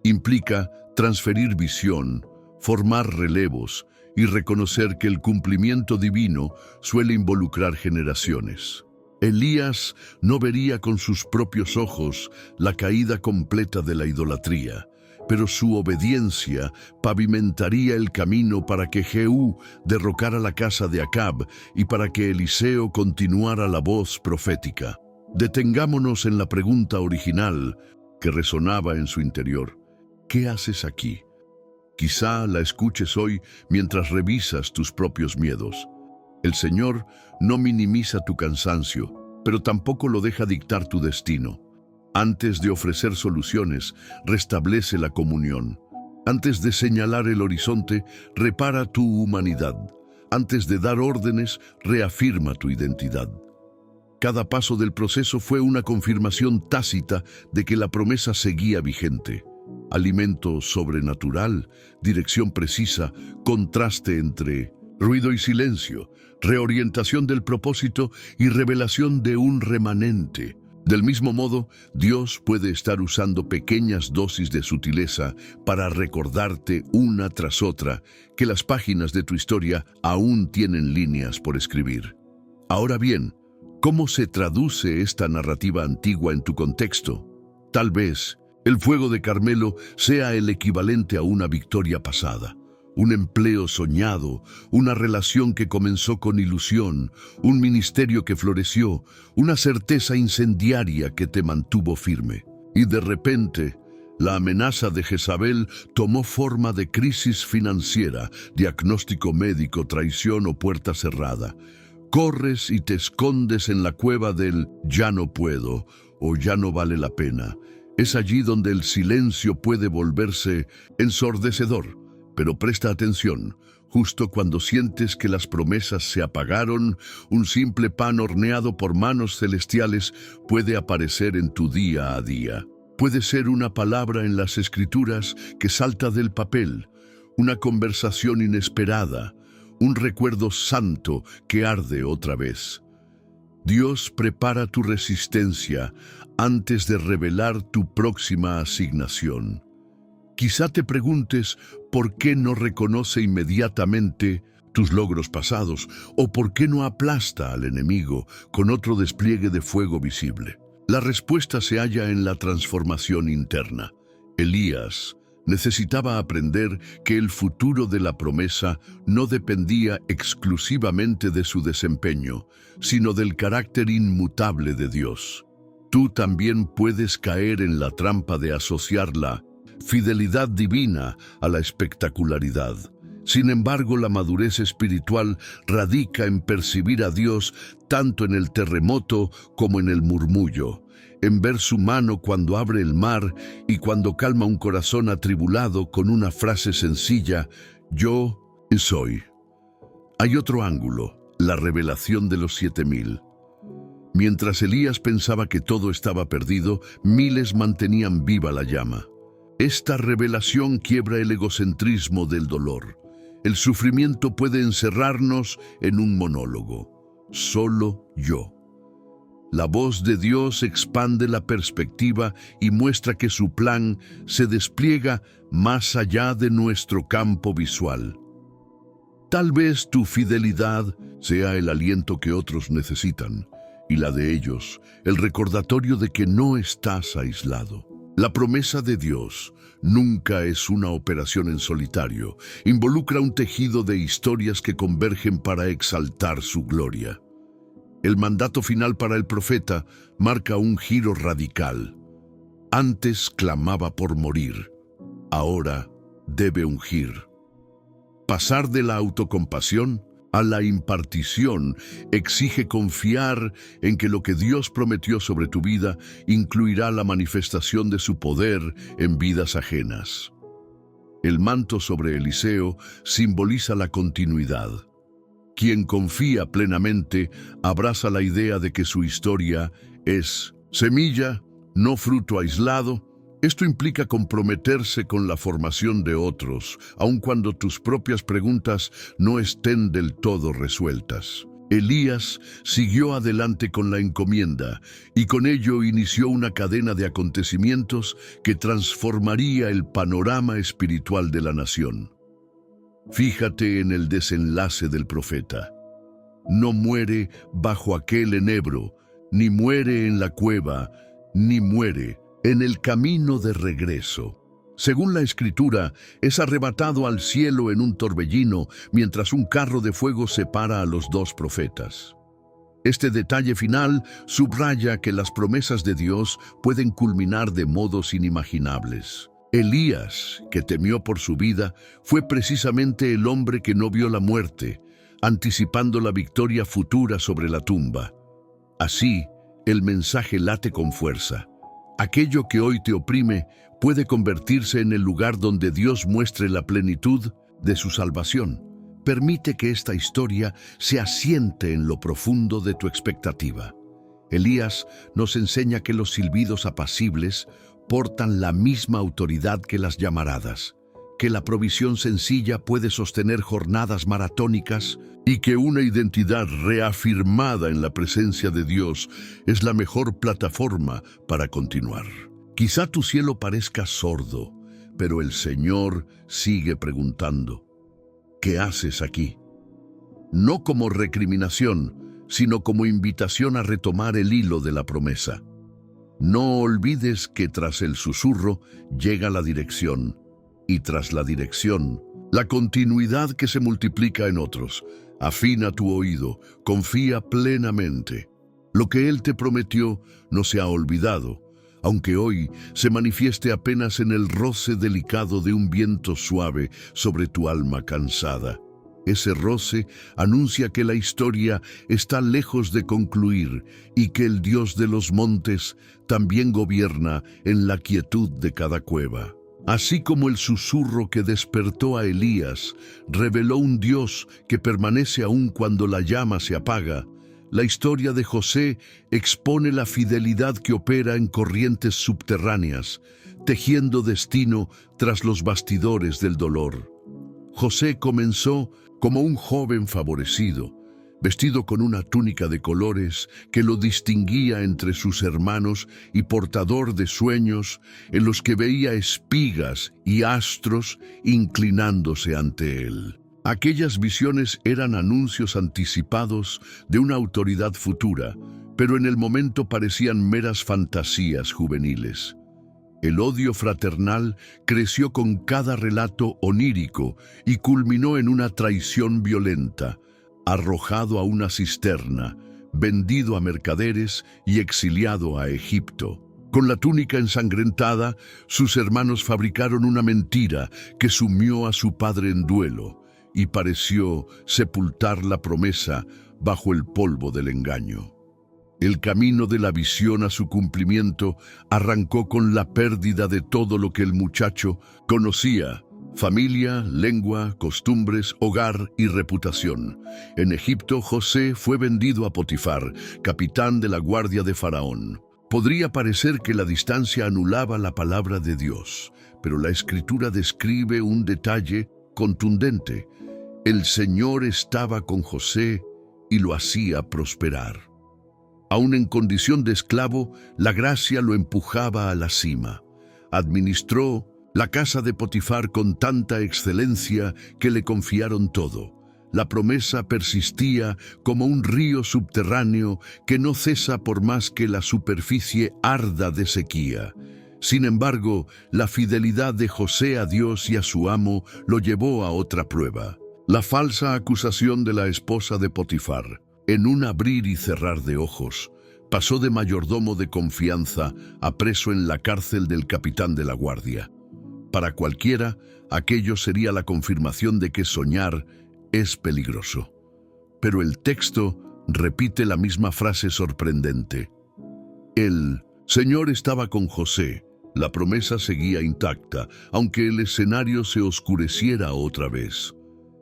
Implica transferir visión, formar relevos y reconocer que el cumplimiento divino suele involucrar generaciones. Elías no vería con sus propios ojos la caída completa de la idolatría, pero su obediencia pavimentaría el camino para que Jehú derrocara la casa de Acab y para que Eliseo continuara la voz profética. Detengámonos en la pregunta original que resonaba en su interior: ¿qué haces aquí? Quizá la escuches hoy mientras revisas tus propios miedos. El Señor no minimiza tu cansancio, pero tampoco lo deja dictar tu destino. Antes de ofrecer soluciones, restablece la comunión. Antes de señalar el horizonte, repara tu humanidad. Antes de dar órdenes, reafirma tu identidad. Cada paso del proceso fue una confirmación tácita de que la promesa seguía vigente. Alimento sobrenatural, dirección precisa, contraste entre ruido y silencio, reorientación del propósito y revelación de un remanente. Del mismo modo, Dios puede estar usando pequeñas dosis de sutileza para recordarte una tras otra que las páginas de tu historia aún tienen líneas por escribir. Ahora bien, ¿cómo se traduce esta narrativa antigua en tu contexto? Tal vez el fuego de Carmelo sea el equivalente a una victoria pasada, un empleo soñado, una relación que comenzó con ilusión, un ministerio que floreció, una certeza incendiaria que te mantuvo firme. Y de repente, la amenaza de Jezabel tomó forma de crisis financiera, diagnóstico médico, traición o puerta cerrada. Corres y te escondes en la cueva del "ya no puedo" o "ya no vale la pena". Es allí donde el silencio puede volverse ensordecedor. Pero presta atención, justo cuando sientes que las promesas se apagaron, un simple pan horneado por manos celestiales puede aparecer en tu día a día. Puede ser una palabra en las Escrituras que salta del papel, una conversación inesperada, un recuerdo santo que arde otra vez. Dios prepara tu resistencia antes de revelar tu próxima asignación. Quizá te preguntes por qué no reconoce inmediatamente tus logros pasados o por qué no aplasta al enemigo con otro despliegue de fuego visible. La respuesta se halla en la transformación interna. Elías necesitaba aprender que el futuro de la promesa no dependía exclusivamente de su desempeño, sino del carácter inmutable de Dios. Tú también puedes caer en la trampa de asociar la fidelidad divina a la espectacularidad. Sin embargo, la madurez espiritual radica en percibir a Dios tanto en el terremoto como en el murmullo, en ver su mano cuando abre el mar y cuando calma un corazón atribulado con una frase sencilla: "Yo soy". Hay otro ángulo, la revelación de los 7000. Mientras Elías pensaba que todo estaba perdido, miles mantenían viva la llama. Esta revelación quiebra el egocentrismo del dolor. El sufrimiento puede encerrarnos en un monólogo. Solo yo. La voz de Dios expande la perspectiva y muestra que su plan se despliega más allá de nuestro campo visual. Tal vez tu fidelidad sea el aliento que otros necesitan, y la de ellos, el recordatorio de que no estás aislado. La promesa de Dios nunca es una operación en solitario. Involucra un tejido de historias que convergen para exaltar su gloria. El mandato final para el profeta marca un giro radical. Antes clamaba por morir, ahora debe ungir. Pasar de la autocompasión a la impartición exige confiar en que lo que Dios prometió sobre tu vida incluirá la manifestación de su poder en vidas ajenas. El manto sobre Eliseo simboliza la continuidad. Quien confía plenamente abraza la idea de que su historia es semilla, no fruto aislado. Esto implica comprometerse con la formación de otros, aun cuando tus propias preguntas no estén del todo resueltas. Elías siguió adelante con la encomienda y con ello inició una cadena de acontecimientos que transformaría el panorama espiritual de la nación. Fíjate en el desenlace del profeta. No muere bajo aquel enebro, ni muere en la cueva, ni muere en el camino de regreso. Según la Escritura, es arrebatado al cielo en un torbellino, mientras un carro de fuego separa a los dos profetas. Este detalle final subraya que las promesas de Dios pueden culminar de modos inimaginables. Elías, que temió por su vida, fue precisamente el hombre que no vio la muerte, anticipando la victoria futura sobre la tumba. Así, el mensaje late con fuerza. Aquello que hoy te oprime puede convertirse en el lugar donde Dios muestre la plenitud de su salvación. Permite que esta historia se asiente en lo profundo de tu expectativa. Elías nos enseña que los silbidos apacibles portan la misma autoridad que las llamaradas, que la provisión sencilla puede sostener jornadas maratónicas y que una identidad reafirmada en la presencia de Dios es la mejor plataforma para continuar. Quizá tu cielo parezca sordo, pero el Señor sigue preguntando, ¿qué haces aquí? No como recriminación, sino como invitación a retomar el hilo de la promesa. No olvides que tras el susurro llega la dirección, y tras la dirección, la continuidad que se multiplica en otros. Afina tu oído, confía plenamente. Lo que Él te prometió no se ha olvidado, aunque hoy se manifieste apenas en el roce delicado de un viento suave sobre tu alma cansada. Ese roce anuncia que la historia está lejos de concluir y que el Dios de los montes también gobierna en la quietud de cada cueva. Así como el susurro que despertó a Elías reveló un Dios que permanece aún cuando la llama se apaga, la historia de José expone la fidelidad que opera en corrientes subterráneas, tejiendo destino tras los bastidores del dolor. José comenzó como un joven favorecido, vestido con una túnica de colores que lo distinguía entre sus hermanos y portador de sueños en los que veía espigas y astros inclinándose ante él. Aquellas visiones eran anuncios anticipados de una autoridad futura, pero en el momento parecían meras fantasías juveniles. El odio fraternal creció con cada relato onírico y culminó en una traición violenta, arrojado a una cisterna, vendido a mercaderes y exiliado a Egipto. Con la túnica ensangrentada, sus hermanos fabricaron una mentira que sumió a su padre en duelo y pareció sepultar la promesa bajo el polvo del engaño. El camino de la visión a su cumplimiento arrancó con la pérdida de todo lo que el muchacho conocía: familia, lengua, costumbres, hogar y reputación. En Egipto, José fue vendido a Potifar, capitán de la guardia de Faraón. Podría parecer que la distancia anulaba la palabra de Dios, pero la Escritura describe un detalle contundente. El Señor estaba con José y lo hacía prosperar. Aún en condición de esclavo, la gracia lo empujaba a la cima. Administró la casa de Potifar con tanta excelencia que le confiaron todo. La promesa persistía como un río subterráneo que no cesa por más que la superficie arda de sequía. Sin embargo, la fidelidad de José a Dios y a su amo lo llevó a otra prueba: la falsa acusación de la esposa de Potifar. En un abrir y cerrar de ojos, pasó de mayordomo de confianza a preso en la cárcel del capitán de la guardia. Para cualquiera, aquello sería la confirmación de que soñar es peligroso. Pero el texto repite la misma frase sorprendente. El Señor estaba con José. La promesa seguía intacta, aunque el escenario se oscureciera otra vez.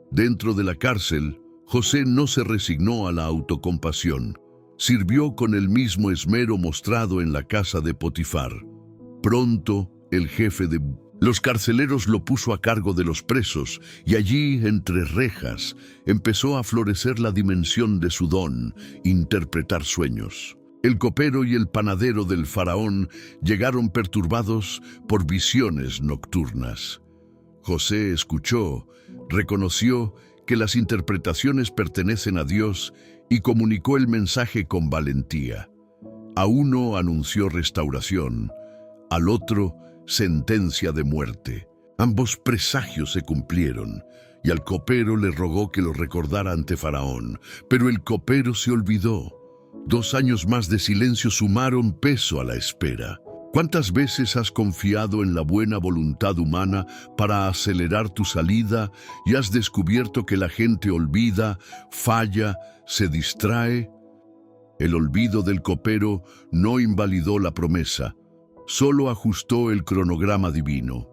Dentro de la cárcel, José no se resignó a la autocompasión. Sirvió con el mismo esmero mostrado en la casa de Potifar. Pronto, el jefe de los carceleros lo puso a cargo de los presos, y allí, entre rejas, empezó a florecer la dimensión de su don: interpretar sueños. El copero y el panadero del faraón llegaron perturbados por visiones nocturnas. José escuchó, reconoció que las interpretaciones pertenecen a Dios y comunicó el mensaje con valentía. A uno anunció restauración, al otro sentencia de muerte. Ambos presagios se cumplieron, y al copero le rogó que lo recordara ante Faraón, pero el copero se olvidó. 2 años más de silencio sumaron peso a la espera. ¿Cuántas veces has confiado en la buena voluntad humana para acelerar tu salida y has descubierto que la gente olvida, falla, se distrae? El olvido del copero no invalidó la promesa, solo ajustó el cronograma divino.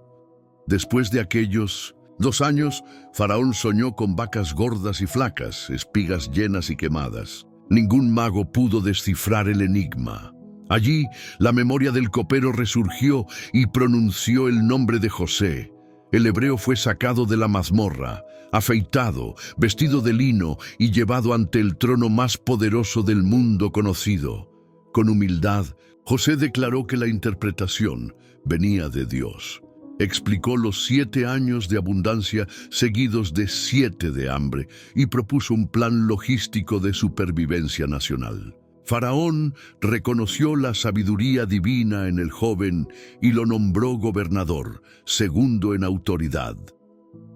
Después de aquellos 2 años, Faraón soñó con vacas gordas y flacas, espigas llenas y quemadas. Ningún mago pudo descifrar el enigma. Allí, la memoria del copero resurgió y pronunció el nombre de José. El hebreo fue sacado de la mazmorra, afeitado, vestido de lino y llevado ante el trono más poderoso del mundo conocido. Con humildad, José declaró que la interpretación venía de Dios. Explicó los 7 años de abundancia seguidos de 7 de hambre y propuso un plan logístico de supervivencia nacional. Faraón reconoció la sabiduría divina en el joven y lo nombró gobernador, segundo en autoridad.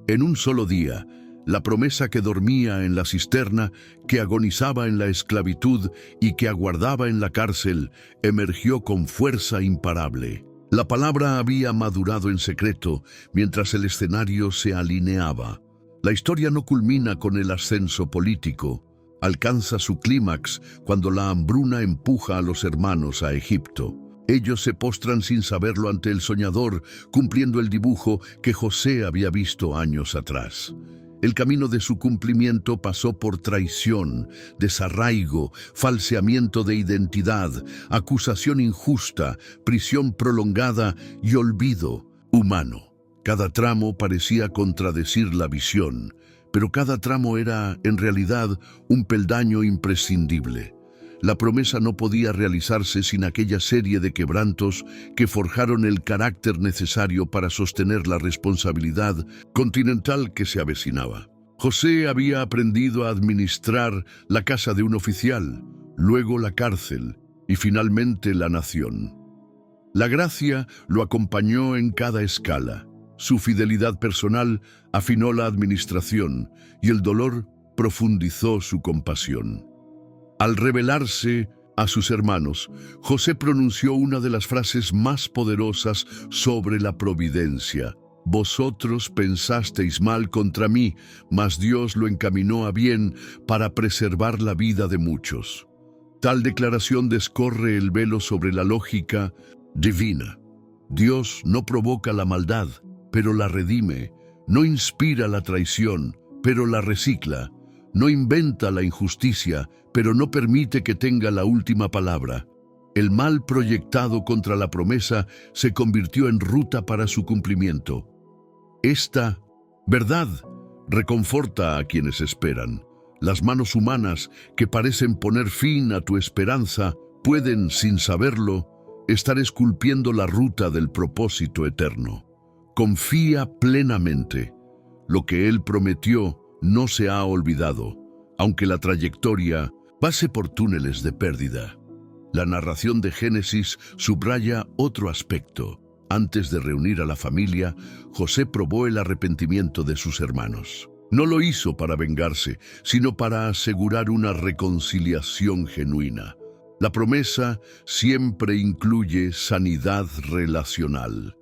En un solo día, la promesa que dormía en la cisterna, que agonizaba en la esclavitud y que aguardaba en la cárcel, emergió con fuerza imparable. La palabra había madurado en secreto mientras el escenario se alineaba. La historia no culmina con el ascenso político. Alcanza su clímax cuando la hambruna empuja a los hermanos a Egipto. Ellos se postran sin saberlo ante el soñador, cumpliendo el dibujo que José había visto años atrás. El camino de su cumplimiento pasó por traición, desarraigo, falseamiento de identidad, acusación injusta, prisión prolongada y olvido humano. Cada tramo parecía contradecir la visión, pero cada tramo era, en realidad, un peldaño imprescindible. La promesa no podía realizarse sin aquella serie de quebrantos que forjaron el carácter necesario para sostener la responsabilidad continental que se avecinaba. José había aprendido a administrar la casa de un oficial, luego la cárcel y finalmente la nación. La gracia lo acompañó en cada escala. Su fidelidad personal afinó la administración y el dolor profundizó su compasión. Al revelarse a sus hermanos, José pronunció una de las frases más poderosas sobre la providencia. Vosotros pensasteis mal contra mí, mas Dios lo encaminó a bien para preservar la vida de muchos. Tal declaración descorre el velo sobre la lógica divina. Dios no provoca la maldad, pero la redime, no inspira la traición, pero la recicla, no inventa la injusticia, pero no permite que tenga la última palabra. El mal proyectado contra la promesa se convirtió en ruta para su cumplimiento. Esta verdad reconforta a quienes esperan. Las manos humanas que parecen poner fin a tu esperanza pueden, sin saberlo, estar esculpiendo la ruta del propósito eterno. Confía plenamente. Lo que Él prometió no se ha olvidado, aunque la trayectoria pase por túneles de pérdida. La narración de Génesis subraya otro aspecto. Antes de reunir a la familia, José probó el arrepentimiento de sus hermanos. No lo hizo para vengarse, sino para asegurar una reconciliación genuina. La promesa siempre incluye sanidad relacional.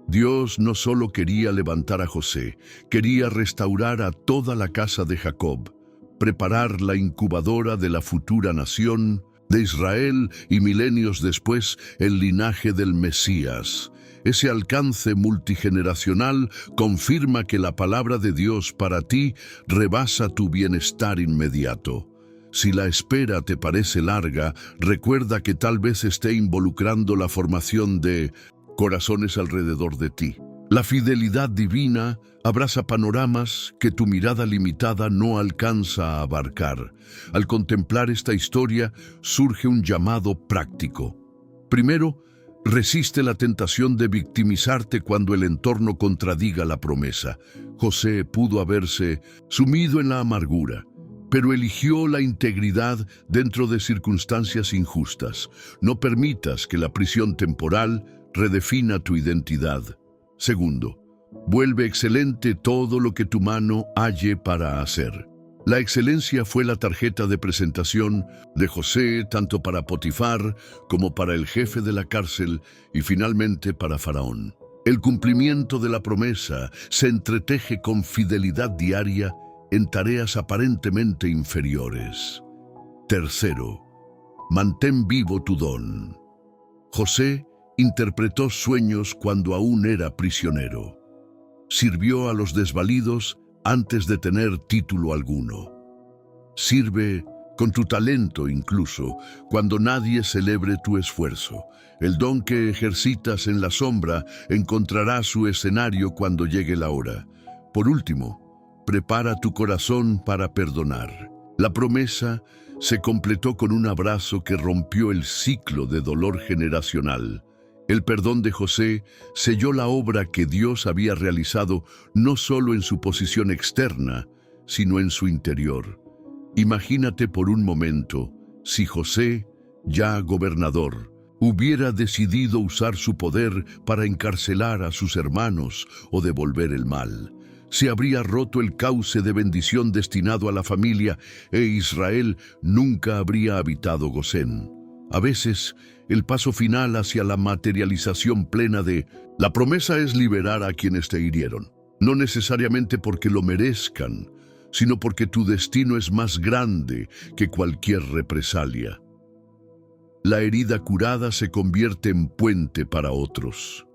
Dios no solo quería levantar a José, quería restaurar a toda la casa de Jacob, preparar la incubadora de la futura nación de Israel y milenios después el linaje del Mesías. Ese alcance multigeneracional confirma que la palabra de Dios para ti rebasa tu bienestar inmediato. Si la espera te parece larga, recuerda que tal vez esté involucrando la formación de corazones alrededor de ti. La fidelidad divina abraza panoramas que tu mirada limitada no alcanza a abarcar. Al contemplar esta historia, surge un llamado práctico. Primero, resiste la tentación de victimizarte cuando el entorno contradiga la promesa. José pudo haberse sumido en la amargura, pero eligió la integridad dentro de circunstancias injustas. No permitas que la prisión temporal redefina tu identidad. Segundo, vuelve excelente todo lo que tu mano halle para hacer. La excelencia fue la tarjeta de presentación de José tanto para Potifar como para el jefe de la cárcel y finalmente para Faraón. El cumplimiento de la promesa se entreteje con fidelidad diaria en tareas aparentemente inferiores. Tercero, mantén vivo tu don. José interpretó sueños cuando aún era prisionero. Sirvió a los desvalidos antes de tener título alguno. Sirve con tu talento incluso, cuando nadie celebre tu esfuerzo. El don que ejercitas en la sombra encontrará su escenario cuando llegue la hora. Por último, prepara tu corazón para perdonar. La promesa se completó con un abrazo que rompió el ciclo de dolor generacional. El perdón de José selló la obra que Dios había realizado no solo en su posición externa, sino en su interior. Imagínate por un momento si José, ya gobernador, hubiera decidido usar su poder para encarcelar a sus hermanos o devolver el mal. Se habría roto el cauce de bendición destinado a la familia e Israel nunca habría habitado Gosén. A veces, el paso final hacia la materialización plena de la promesa es liberar a quienes te hirieron, no necesariamente porque lo merezcan, sino porque tu destino es más grande que cualquier represalia. La herida curada se convierte en puente para otros.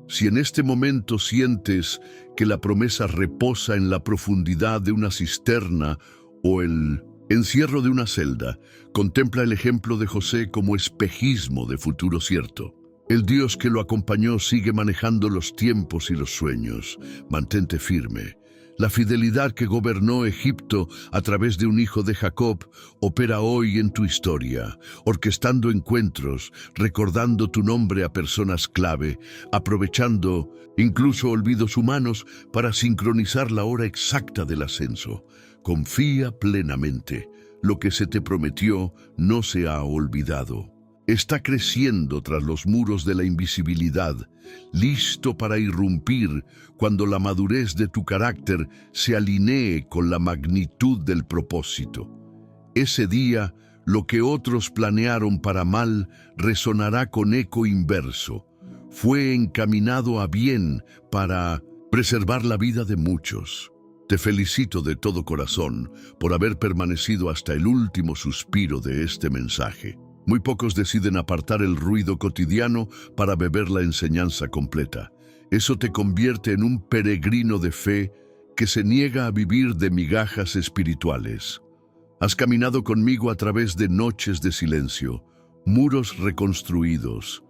Si en este momento sientes que la promesa reposa en la profundidad de una cisterna o el encierro de una celda, contempla el ejemplo de José como espejismo de futuro cierto. El Dios que lo acompañó sigue manejando los tiempos y los sueños. Mantente firme. La fidelidad que gobernó Egipto a través de un hijo de Jacob opera hoy en tu historia, orquestando encuentros, recordando tu nombre a personas clave, aprovechando incluso olvidos humanos para sincronizar la hora exacta del ascenso. Confía plenamente. Lo que se te prometió no se ha olvidado. Está creciendo tras los muros de la invisibilidad, listo para irrumpir cuando la madurez de tu carácter se alinee con la magnitud del propósito. Ese día, lo que otros planearon para mal resonará con eco inverso. Fue encaminado a bien para preservar la vida de muchos. Te felicito de todo corazón por haber permanecido hasta el último suspiro de este mensaje. Muy pocos deciden apartar el ruido cotidiano para beber la enseñanza completa. Eso te convierte en un peregrino de fe que se niega a vivir de migajas espirituales. Has caminado conmigo a través de noches de silencio, muros reconstruidos,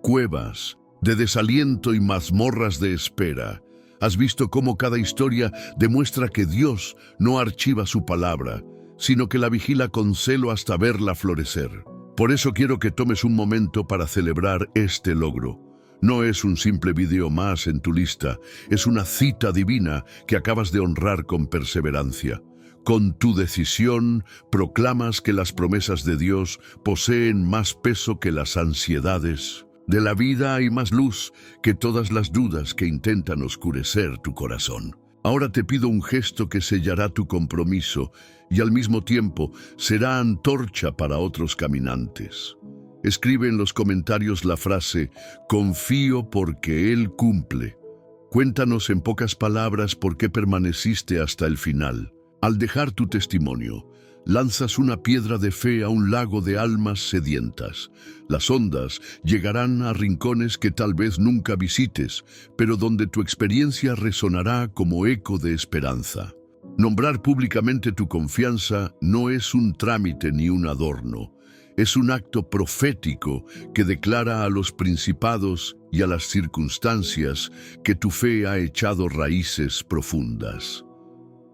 cuevas de desaliento y mazmorras de espera. Has visto cómo cada historia demuestra que Dios no archiva su palabra, sino que la vigila con celo hasta verla florecer. Por eso quiero que tomes un momento para celebrar este logro. No es un simple video más en tu lista, es una cita divina que acabas de honrar con perseverancia. Con tu decisión, proclamas que las promesas de Dios poseen más peso que las ansiedades. De la vida hay más luz que todas las dudas que intentan oscurecer tu corazón. Ahora te pido un gesto que sellará tu compromiso y al mismo tiempo será antorcha para otros caminantes. Escribe en los comentarios la frase «Confío porque Él cumple». Cuéntanos en pocas palabras por qué permaneciste hasta el final. Al dejar tu testimonio, lanzas una piedra de fe a un lago de almas sedientas. Las ondas llegarán a rincones que tal vez nunca visites, pero donde tu experiencia resonará como eco de esperanza. Nombrar públicamente tu confianza no es un trámite ni un adorno. Es un acto profético que declara a los principados y a las circunstancias que tu fe ha echado raíces profundas.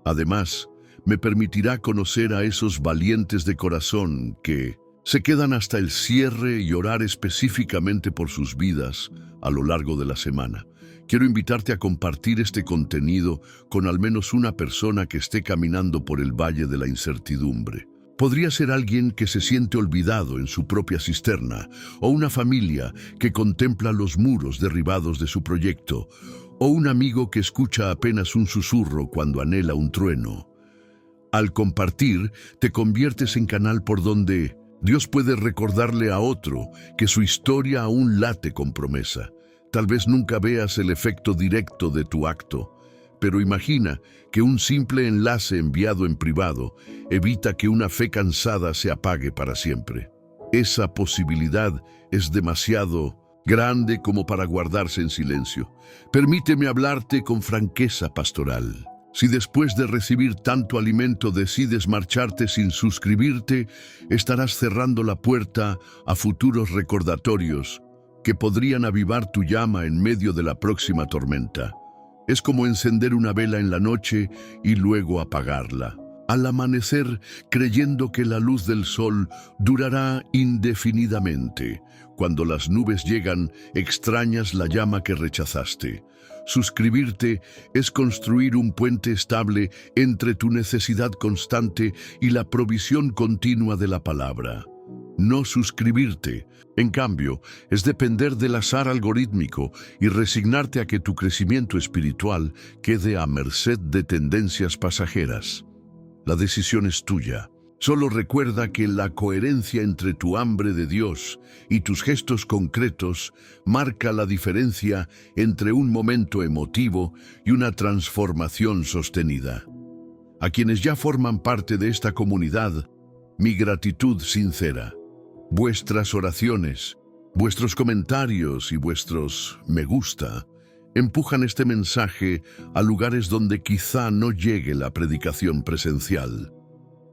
Además, me permitirá conocer a esos valientes de corazón que se quedan hasta el cierre y orar específicamente por sus vidas a lo largo de la semana. Quiero invitarte a compartir este contenido con al menos una persona que esté caminando por el valle de la incertidumbre. Podría ser alguien que se siente olvidado en su propia cisterna, o una familia que contempla los muros derribados de su proyecto, o un amigo que escucha apenas un susurro cuando anhela un trueno. Al compartir, te conviertes en canal por donde Dios puede recordarle a otro que su historia aún late con promesa. Tal vez nunca veas el efecto directo de tu acto, pero imagina que un simple enlace enviado en privado evita que una fe cansada se apague para siempre. Esa posibilidad es demasiado grande como para guardarse en silencio. Permíteme hablarte con franqueza pastoral. Si después de recibir tanto alimento decides marcharte sin suscribirte, estarás cerrando la puerta a futuros recordatorios que podrían avivar tu llama en medio de la próxima tormenta. Es como encender una vela en la noche y luego apagarla. Al amanecer, creyendo que la luz del sol durará indefinidamente. Cuando las nubes llegan, extrañas la llama que rechazaste. Suscribirte es construir un puente estable entre tu necesidad constante y la provisión continua de la palabra. No suscribirte, en cambio, es depender del azar algorítmico y resignarte a que tu crecimiento espiritual quede a merced de tendencias pasajeras. La decisión es tuya. Solo recuerda que la coherencia entre tu hambre de Dios y tus gestos concretos marca la diferencia entre un momento emotivo y una transformación sostenida. A quienes ya forman parte de esta comunidad, mi gratitud sincera. Vuestras oraciones, vuestros comentarios y vuestros me gusta empujan este mensaje a lugares donde quizá no llegue la predicación presencial.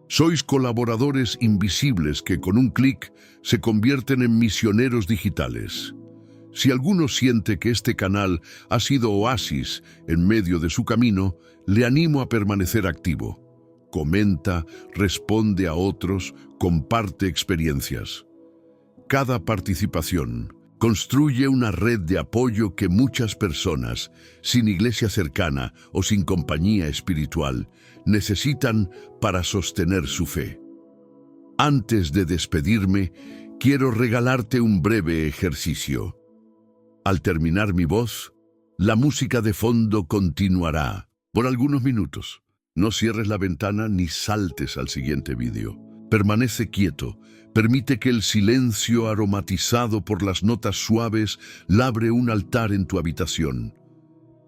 Sois colaboradores invisibles que con un clic se convierten en misioneros digitales. Si alguno siente que este canal ha sido oasis en medio de su camino, le animo a permanecer activo. Comenta, responde a otros, comparte experiencias. Cada participación construye una red de apoyo que muchas personas, sin iglesia cercana o sin compañía espiritual, necesitan para sostener su fe. Antes de despedirme, quiero regalarte un breve ejercicio. Al terminar mi voz, la música de fondo continuará por algunos minutos. No cierres la ventana ni saltes al siguiente vídeo. Permanece quieto. Permite que el silencio aromatizado por las notas suaves labre un altar en tu habitación.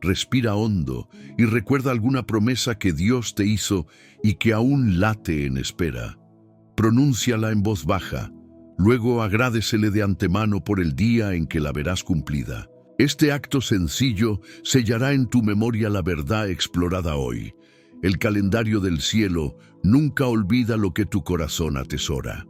Respira hondo y recuerda alguna promesa que Dios te hizo y que aún late en espera. Pronúnciala en voz baja. Luego agradécele de antemano por el día en que la verás cumplida. Este acto sencillo sellará en tu memoria la verdad explorada hoy. El calendario del cielo nunca olvida lo que tu corazón atesora.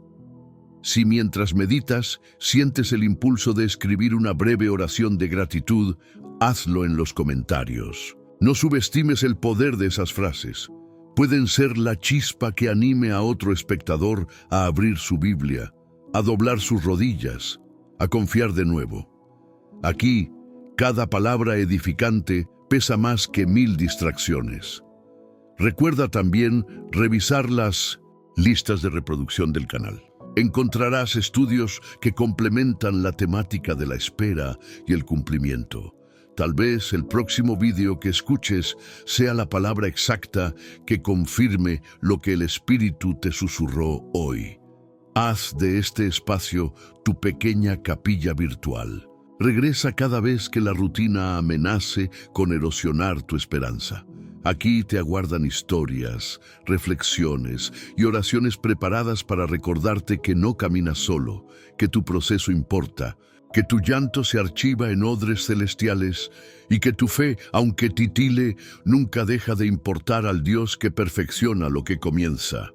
Si mientras meditas sientes el impulso de escribir una breve oración de gratitud, hazlo en los comentarios. No subestimes el poder de esas frases. Pueden ser la chispa que anime a otro espectador a abrir su Biblia, a doblar sus rodillas, a confiar de nuevo. Aquí, cada palabra edificante pesa más que 1000 distracciones. Recuerda también revisar las listas de reproducción del canal. Encontrarás estudios que complementan la temática de la espera y el cumplimiento. Tal vez el próximo vídeo que escuches sea la palabra exacta que confirme lo que el Espíritu te susurró hoy. Haz de este espacio tu pequeña capilla virtual. Regresa cada vez que la rutina amenace con erosionar tu esperanza. Aquí te aguardan historias, reflexiones y oraciones preparadas para recordarte que no caminas solo, que tu proceso importa, que tu llanto se archiva en odres celestiales y que tu fe, aunque titile, nunca deja de importar al Dios que perfecciona lo que comienza.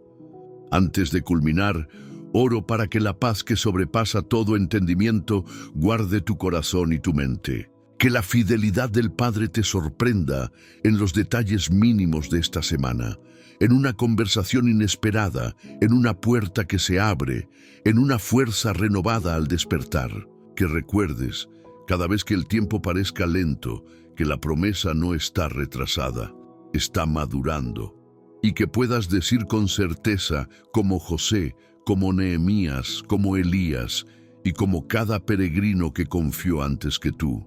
Antes de culminar, oro para que la paz que sobrepasa todo entendimiento guarde tu corazón y tu mente. Que la fidelidad del Padre te sorprenda en los detalles mínimos de esta semana, en una conversación inesperada, en una puerta que se abre, en una fuerza renovada al despertar. Que recuerdes, cada vez que el tiempo parezca lento, que la promesa no está retrasada, está madurando. Y que puedas decir con certeza, como José, como Nehemías, como Elías, y como cada peregrino que confió antes que tú: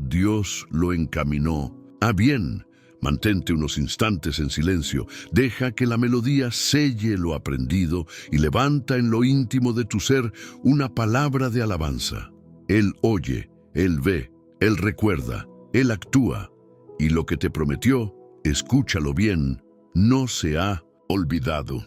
Dios lo encaminó a bien. Mantente unos instantes en silencio, deja que la melodía selle lo aprendido y levanta en lo íntimo de tu ser una palabra de alabanza. Él oye, Él ve, Él recuerda, Él actúa, y lo que te prometió, escúchalo bien, no se ha olvidado.